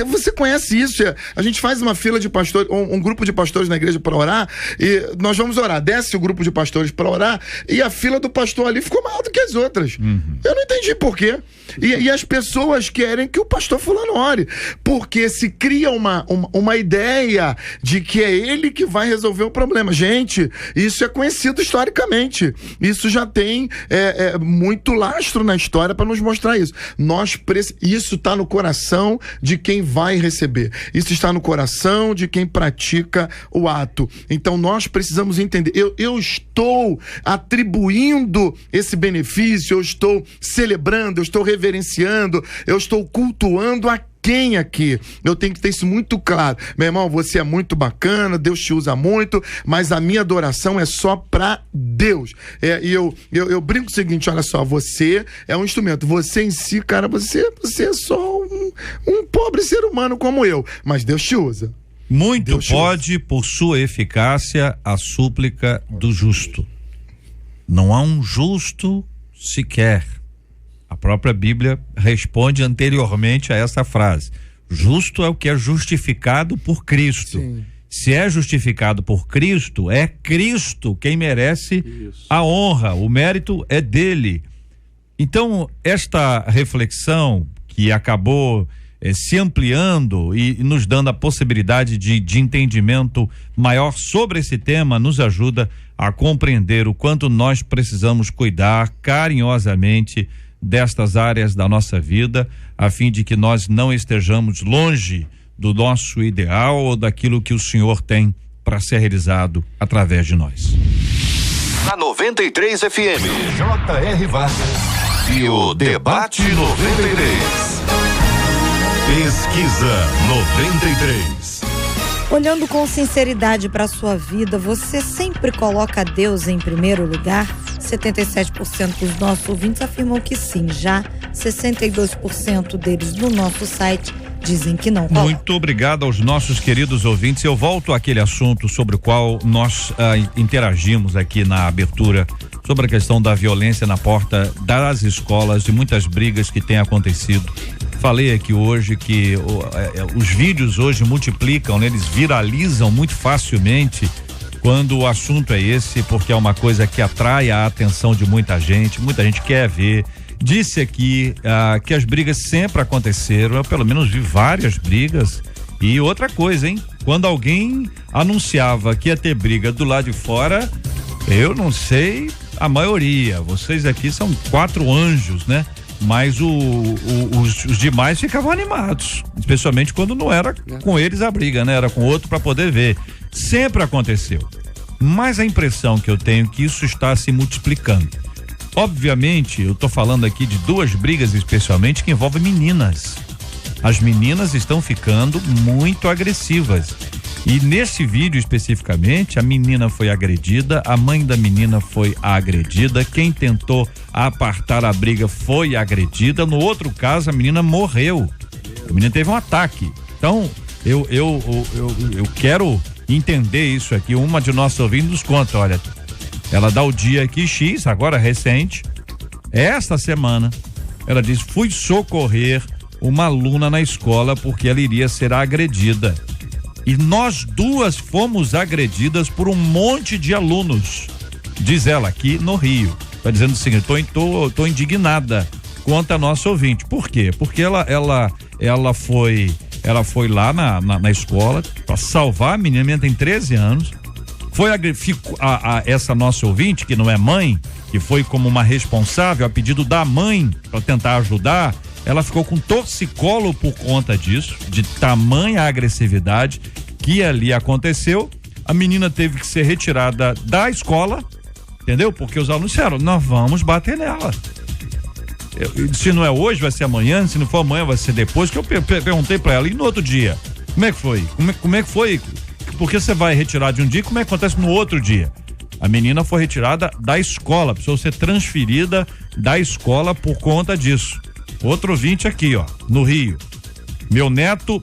Você conhece isso? A gente faz uma fila de pastores, um grupo de pastores na igreja para orar, e nós vamos orar. Desce o grupo de pastores para orar, e a fila do pastor ali ficou maior do que as outras. Eu não entendi por quê. E as pessoas querem que o pastor fulano ore, porque se cria uma ideia de que é ele que vai resolver o problema. Gente, isso é conhecido historicamente. Isso já tem muito lastro na história para nos mostrar isso. Isso está no coração de quem vai receber. Isso está no coração de quem pratica o ato. Então nós precisamos entender. Eu estou atribuindo esse benefício, eu estou celebrando, eu estou reverenciando, eu estou cultuando a quem aqui? Eu tenho que ter isso muito claro. Meu irmão, você é muito bacana, Deus te usa muito, mas a minha adoração é só pra Deus. E eu brinco o seguinte, olha só, você é um instrumento, você em si, cara, você é só um pobre ser humano como eu, mas Deus te usa. Muito Deus pode, por sua eficácia, a súplica do justo. Não há um justo sequer. A própria Bíblia responde anteriormente a essa frase. Justo é o que é justificado por Cristo. Sim. Se é justificado por Cristo, é Cristo quem merece a honra, o mérito é dele. Então, esta reflexão que acabou se ampliando e nos dando a possibilidade de entendimento maior sobre esse tema, nos ajuda a compreender o quanto nós precisamos cuidar carinhosamente destas áreas da nossa vida, a fim de que nós não estejamos longe do nosso ideal ou daquilo que o Senhor tem para ser realizado através de nós. Na 93 FM, J.R. Vargas e o Debate 93. Pesquisa 93. Olhando com sinceridade para a sua vida, você sempre coloca Deus em primeiro lugar? 77% dos nossos ouvintes afirmam que sim, já 62% deles no nosso site dizem que não colocam. Muito obrigado aos nossos queridos ouvintes. Eu volto àquele assunto sobre o qual nós interagimos aqui na abertura, sobre a questão da violência na porta das escolas e muitas brigas que têm acontecido. Falei aqui hoje que os vídeos hoje multiplicam, né? Eles viralizam muito facilmente quando o assunto é esse, porque é uma coisa que atrai a atenção de muita gente quer ver. Disse aqui que as brigas sempre aconteceram, eu pelo menos vi várias brigas. E outra coisa, hein? Quando alguém anunciava que ia ter briga do lado de fora, eu não sei a maioria, vocês aqui são 4 anjos, né? Mas os demais ficavam animados, especialmente quando não era com eles a briga, né? Era com outro para poder ver. Sempre aconteceu. Mas a impressão que eu tenho é que isso está se multiplicando. Obviamente, eu tô falando aqui de 2 brigas especialmente que envolvem meninas. As meninas estão ficando muito agressivas. E nesse vídeo especificamente, a menina foi agredida, a mãe da menina foi agredida, quem tentou apartar a briga foi agredida. No outro caso, a menina morreu. A menina teve um ataque. Então, eu quero entender isso aqui. Uma de nossos ouvintes nos conta, olha, ela dá o dia aqui X, agora recente, esta semana, ela diz, fui socorrer uma aluna na escola porque ela iria ser agredida. E nós 2 fomos agredidas por um monte de alunos, diz ela, aqui no Rio. Tá dizendo o seguinte, tô indignada quanto a nossa ouvinte. Por quê? Porque ela foi lá na escola para salvar a menina tem 13 anos. Essa nossa ouvinte, que não é mãe, que foi como uma responsável a pedido da mãe para tentar ajudar, ela ficou com torcicolo por conta disso, de tamanha agressividade que ali aconteceu. A menina teve que ser retirada da escola, entendeu? Porque os alunos disseram, nós vamos bater nela. Se não é hoje, vai ser amanhã, se não for amanhã, vai ser depois, que eu perguntei pra ela, e no outro dia? Como é que foi? Como é que foi? Porque você vai retirar de um dia, como é que acontece no outro dia? A menina foi retirada da escola, precisou ser transferida da escola por conta disso. Outro ouvinte aqui, ó, no Rio. Meu neto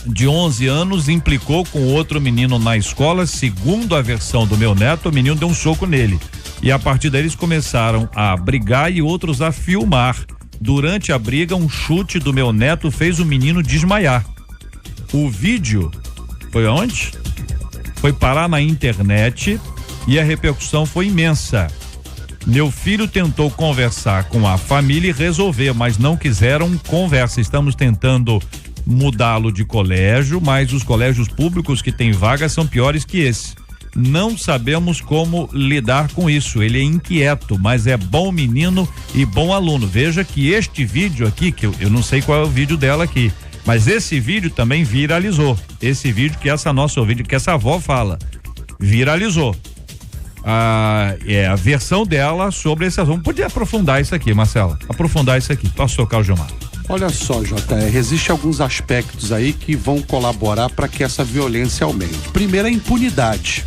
de 11 anos implicou com outro menino na escola. Segundo a versão do meu neto, o menino deu um soco nele. E a partir daí eles começaram a brigar e outros a filmar. Durante a briga, um chute do meu neto fez o menino desmaiar. O vídeo foi onde? Foi parar na internet e a repercussão foi imensa. Meu filho tentou conversar com a família e resolver, mas não quiseram conversa. Estamos tentando mudá-lo de colégio, mas os colégios públicos que têm vagas são piores que esse. Não sabemos como lidar com isso. Ele é inquieto, mas é bom menino e bom aluno. Veja que este vídeo aqui, que eu não sei qual é o vídeo dela aqui, mas esse vídeo também viralizou. Esse vídeo que essa nossa ouvinte, que essa avó fala, viralizou. É a versão dela sobre esse assunto. Podia aprofundar isso aqui, Marcela. Aprofundar isso aqui. Posso tocar o Gilmar? Olha só, JR, existem alguns aspectos aí que vão colaborar para que essa violência aumente. Primeiro, a impunidade.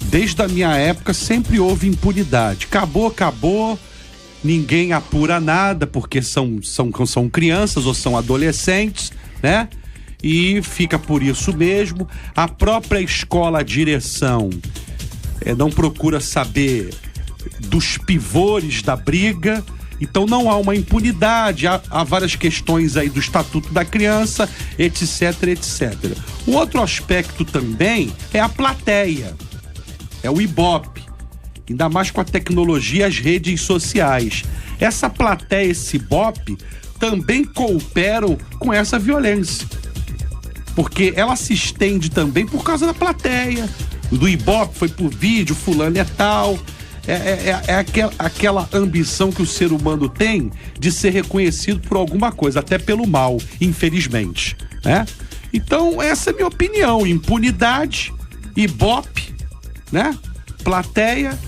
Desde a minha época sempre houve impunidade. Acabou, ninguém apura nada, porque são crianças ou são adolescentes, né? E fica por isso mesmo. A própria escola, a direção, não procura saber dos pivôs da briga. Então não há uma impunidade, há várias questões aí do Estatuto da Criança, etc, etc. O outro aspecto também é a plateia, é o Ibope, ainda mais com a tecnologia e as redes sociais. Essa plateia, esse Ibope, também cooperam com essa violência, porque ela se estende também por causa da plateia, do Ibope foi por vídeo, fulano é tal. É aquela ambição que o ser humano tem de ser reconhecido por alguma coisa, até pelo mal, infelizmente, né? Então, essa é a minha opinião. Impunidade, Ibope, né? Plateia,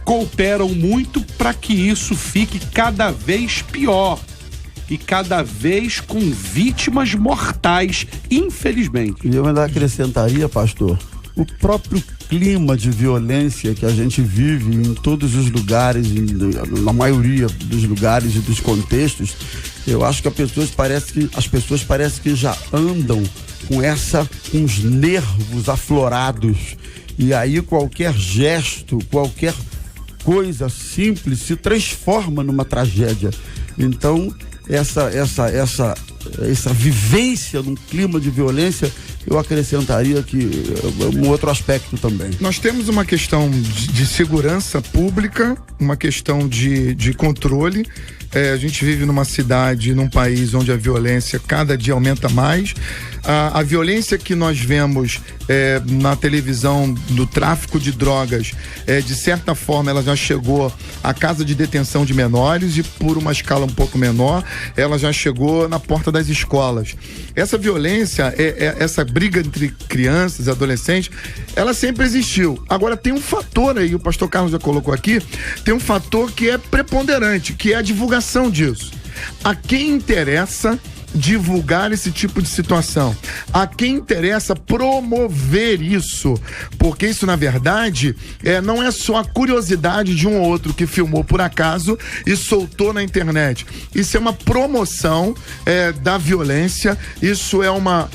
cooperam muito para que isso fique cada vez pior e cada vez com vítimas mortais, infelizmente. E eu ainda acrescentaria, pastor, o próprio clima de violência que a gente vive em todos os lugares, na maioria dos lugares e dos contextos. Eu acho que as pessoas parecem que já andam com os nervos aflorados, e aí qualquer gesto, qualquer coisa simples se transforma numa tragédia. Então essa vivência num clima de violência, eu acrescentaria que um outro aspecto também. Nós temos uma questão de segurança pública, uma questão de controle. A gente vive numa cidade, num país onde a violência cada dia aumenta mais. A violência que nós vemos na televisão do tráfico de drogas, de certa forma ela já chegou à casa de detenção de menores, e por uma escala um pouco menor ela já chegou na porta das escolas. Essa violência, essa briga entre crianças e adolescentes, ela sempre existiu. Agora tem um fator aí, o pastor Carlos já colocou aqui, tem um fator que é preponderante, que é a divulgação disso. A quem interessa divulgar esse tipo de situação? A quem interessa promover isso? Porque isso, na verdade, não é só a curiosidade de um ou outro que filmou por acaso e soltou na internet. Isso é uma promoção da violência, isso é uma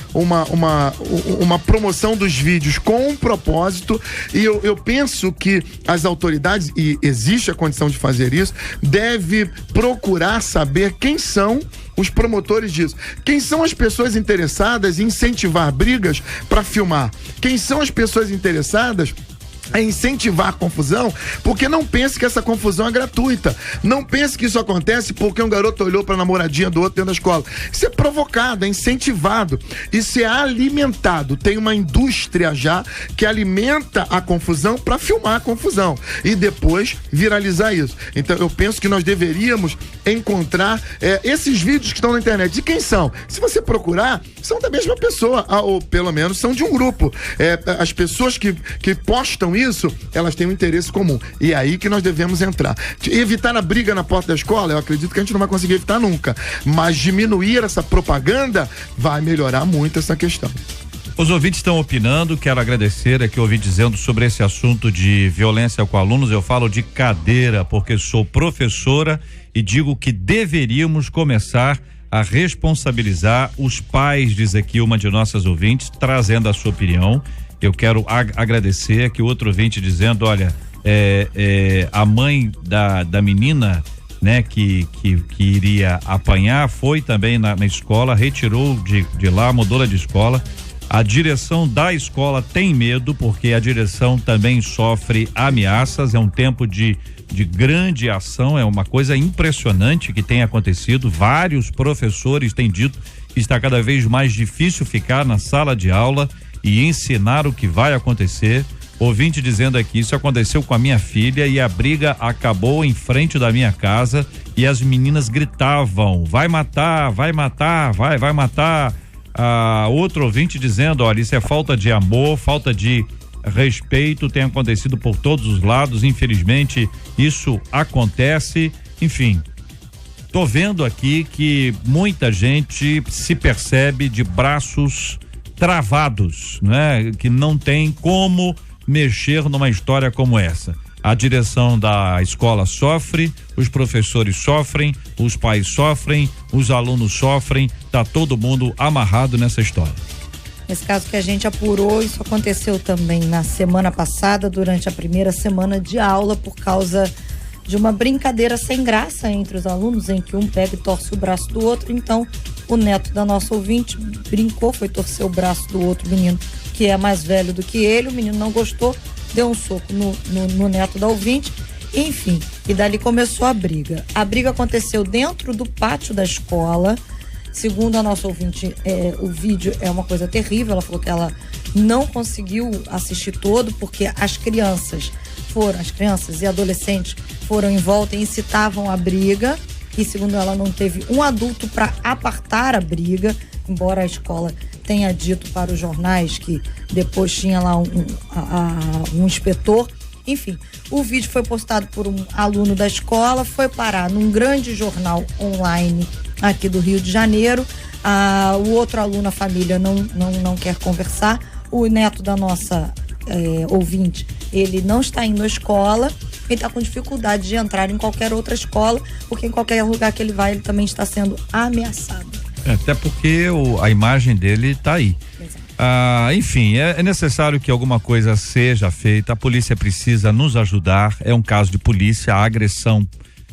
promoção dos vídeos com um propósito, e eu penso que as autoridades, e existe a condição de fazer isso, deve procurar saber quem são os promotores disso. Quem são as pessoas interessadas em incentivar brigas para filmar? Quem são as pessoas interessadas a incentivar a confusão, porque não pense que essa confusão é gratuita. Não pense que isso acontece porque um garoto olhou para a namoradinha do outro dentro da escola. Isso é provocado, é incentivado, isso é alimentado. Tem uma indústria já que alimenta a confusão para filmar a confusão e depois viralizar isso. Então eu penso que nós deveríamos encontrar esses vídeos que estão na internet. De quem são? Se você procurar, são da mesma pessoa, ou pelo menos são de um grupo. As pessoas que postam isso, elas têm um interesse comum. E é aí que nós devemos entrar. Evitar a briga na porta da escola, eu acredito que a gente não vai conseguir evitar nunca. Mas diminuir essa propaganda vai melhorar muito essa questão. Os ouvintes estão opinando, quero agradecer aqui o ouvinte dizendo sobre esse assunto de violência com alunos. Eu falo de cadeira, porque sou professora e digo que deveríamos começar a responsabilizar os pais, diz aqui uma de nossas ouvintes, trazendo a sua opinião. Eu quero agradecer aqui outro ouvinte dizendo, olha, a mãe da menina, né, que iria apanhar, foi também na escola, retirou de lá, mudou de escola. A direção da escola tem medo, porque a direção também sofre ameaças, é um tempo de grande ação, é uma coisa impressionante que tem acontecido. Vários professores têm dito que está cada vez mais difícil ficar na sala de aula e ensinar o que vai acontecer. Ouvinte dizendo aqui, isso aconteceu com a minha filha e a briga acabou em frente da minha casa e as meninas gritavam, vai matar, vai matar, vai matar. Outro ouvinte dizendo, olha, isso é falta de amor, falta de respeito, tem acontecido por todos os lados, infelizmente isso acontece. Enfim, tô vendo aqui que muita gente se percebe de braços travados, né? Que não tem como mexer numa história como essa. A direção da escola sofre, os professores sofrem, os pais sofrem, os alunos sofrem, tá todo mundo amarrado nessa história. Nesse caso que a gente apurou, isso aconteceu também na semana passada, durante a primeira semana de aula, por causa de uma brincadeira sem graça entre os alunos, em que um pega e torce o braço do outro. Então, o neto da nossa ouvinte brincou, foi torcer o braço do outro menino, que é mais velho do que ele. O menino não gostou, deu um soco no neto da ouvinte, enfim, e dali começou a briga. A briga aconteceu dentro do pátio da escola. Segundo a nossa ouvinte, o vídeo é uma coisa terrível. Ela falou que ela não conseguiu assistir todo, porque as crianças e adolescentes foram em volta e incitavam a briga, e segundo ela não teve um adulto para apartar a briga, embora a escola tenha dito para os jornais que depois tinha lá um inspetor. Enfim, o vídeo foi postado por um aluno da escola, foi parar num grande jornal online aqui do Rio de Janeiro. O outro aluno, a família, não quer conversar. O neto da nossa ouvinte, ele não está indo à escola, ele está com dificuldade de entrar em qualquer outra escola, porque em qualquer lugar que ele vai, ele também está sendo ameaçado. Até porque a imagem dele está aí. Enfim, é necessário que alguma coisa seja feita. A polícia precisa nos ajudar. É um caso de polícia, a agressão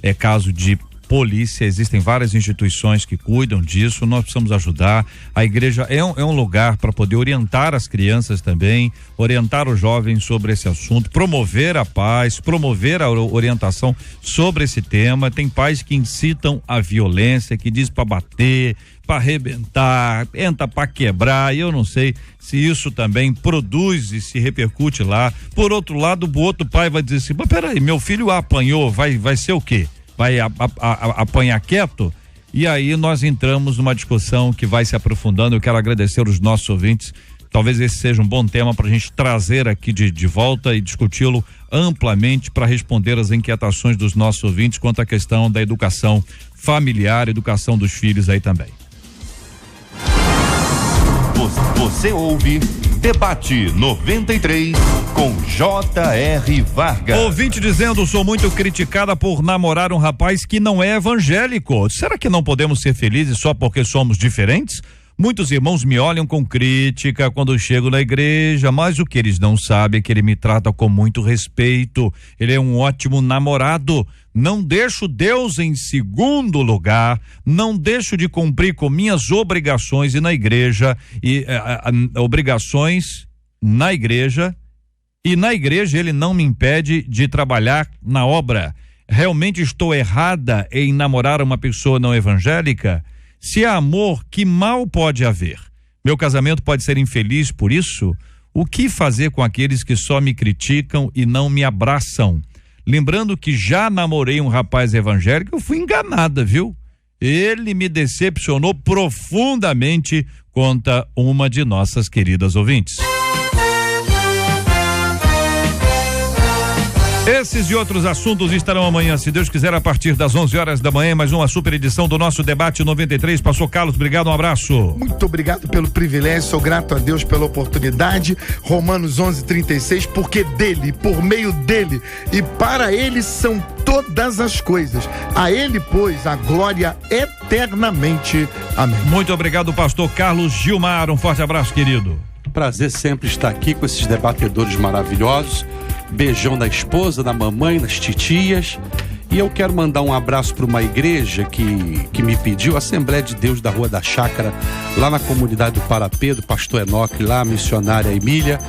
é caso de polícia. Existem várias instituições que cuidam disso. Nós precisamos ajudar. A igreja é um lugar para poder orientar as crianças também, orientar os jovens sobre esse assunto, promover a paz, promover a orientação sobre esse tema. Tem pais que incitam a violência, que diz para bater, para arrebentar, entra para quebrar, e eu não sei se isso também produz e se repercute lá. Por outro lado, o outro pai vai dizer assim, mas peraí, meu filho apanhou, vai ser o quê? Vai apanhar quieto? E aí nós entramos numa discussão que vai se aprofundando. Eu quero agradecer os nossos ouvintes. Talvez esse seja um bom tema para a gente trazer aqui de volta e discuti-lo amplamente para responder as inquietações dos nossos ouvintes quanto à questão da educação familiar, educação dos filhos aí também. Você ouve Debate 93 com J.R. Vargas. Ouvinte dizendo, sou muito criticada por namorar um rapaz que não é evangélico. Será que não podemos ser felizes só porque somos diferentes? Muitos irmãos me olham com crítica quando eu chego na igreja, mas o que eles não sabem é que ele me trata com muito respeito. Ele é um ótimo namorado. Não deixo Deus em segundo lugar, não deixo de cumprir com minhas obrigações e na igreja, obrigações na igreja e na igreja ele não me impede de trabalhar na obra. Realmente estou errada em namorar uma pessoa não evangélica? Se há amor, que mal pode haver? Meu casamento pode ser infeliz por isso? O que fazer com aqueles que só me criticam e não me abraçam? Lembrando que já namorei um rapaz evangélico, eu fui enganada, viu? Ele me decepcionou profundamente, conta uma de nossas queridas ouvintes. Esses e outros assuntos estarão amanhã, se Deus quiser, a partir das 11 horas da manhã, mais uma super edição do nosso Debate 93. Pastor Carlos, obrigado, um abraço. Muito obrigado pelo privilégio, sou grato a Deus pela oportunidade. Romanos 11:36, porque dele, por meio dele e para ele são todas as coisas. A ele, pois, a glória eternamente. Amém. Muito obrigado, pastor Carlos Gilmar, um forte abraço, querido. Prazer sempre estar aqui com esses debatedores maravilhosos. Beijão da esposa, da mamãe, das titias. E eu quero mandar um abraço para uma igreja que me pediu, a Assembleia de Deus da Rua da Chácara, lá na comunidade do Parapedro, pastor Enoque, lá a missionária Emília.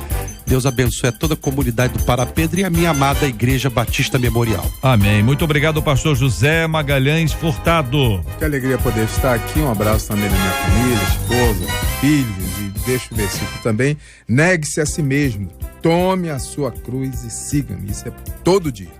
Deus abençoe a toda a comunidade do Parapedro e a minha amada Igreja Batista Memorial. Amém. Muito obrigado, pastor José Magalhães Furtado. Que alegria poder estar aqui. Um abraço também da minha família, esposa, filhos. E deixa o versículo também. Negue-se a si mesmo. Tome a sua cruz e siga-me. Isso é todo dia.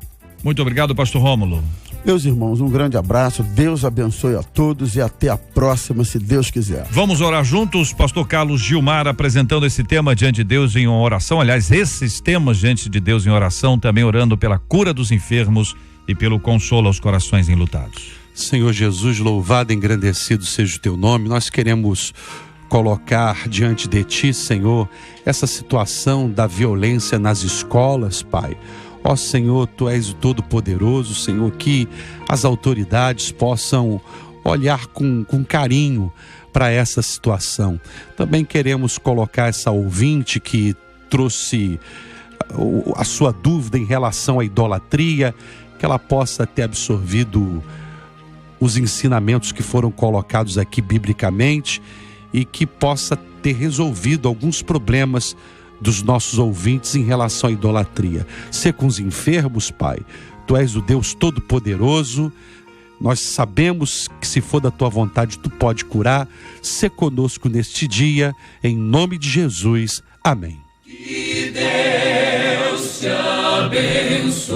Muito obrigado, pastor Rômulo. Meus irmãos, um grande abraço, Deus abençoe a todos e até a próxima, se Deus quiser. Vamos orar juntos, pastor Carlos Gilmar apresentando esse tema diante de Deus em oração, aliás, esses temas diante de Deus em oração, também orando pela cura dos enfermos e pelo consolo aos corações enlutados. Senhor Jesus, louvado e engrandecido seja o teu nome. Nós queremos colocar diante de ti, Senhor, essa situação da violência nas escolas, Pai. Ó Senhor, Tu és o Todo-Poderoso, Senhor, que as autoridades possam olhar com carinho para essa situação. Também queremos colocar essa ouvinte que trouxe a sua dúvida em relação à idolatria, que ela possa ter absorvido os ensinamentos que foram colocados aqui biblicamente e que possa ter resolvido alguns problemas dos nossos ouvintes em relação à idolatria. Sê com os enfermos, Pai. Tu és o Deus Todo-Poderoso. Nós sabemos que se for da Tua vontade, Tu pode curar. Sê conosco neste dia, em nome de Jesus. Amém. Que Deus te abençoe.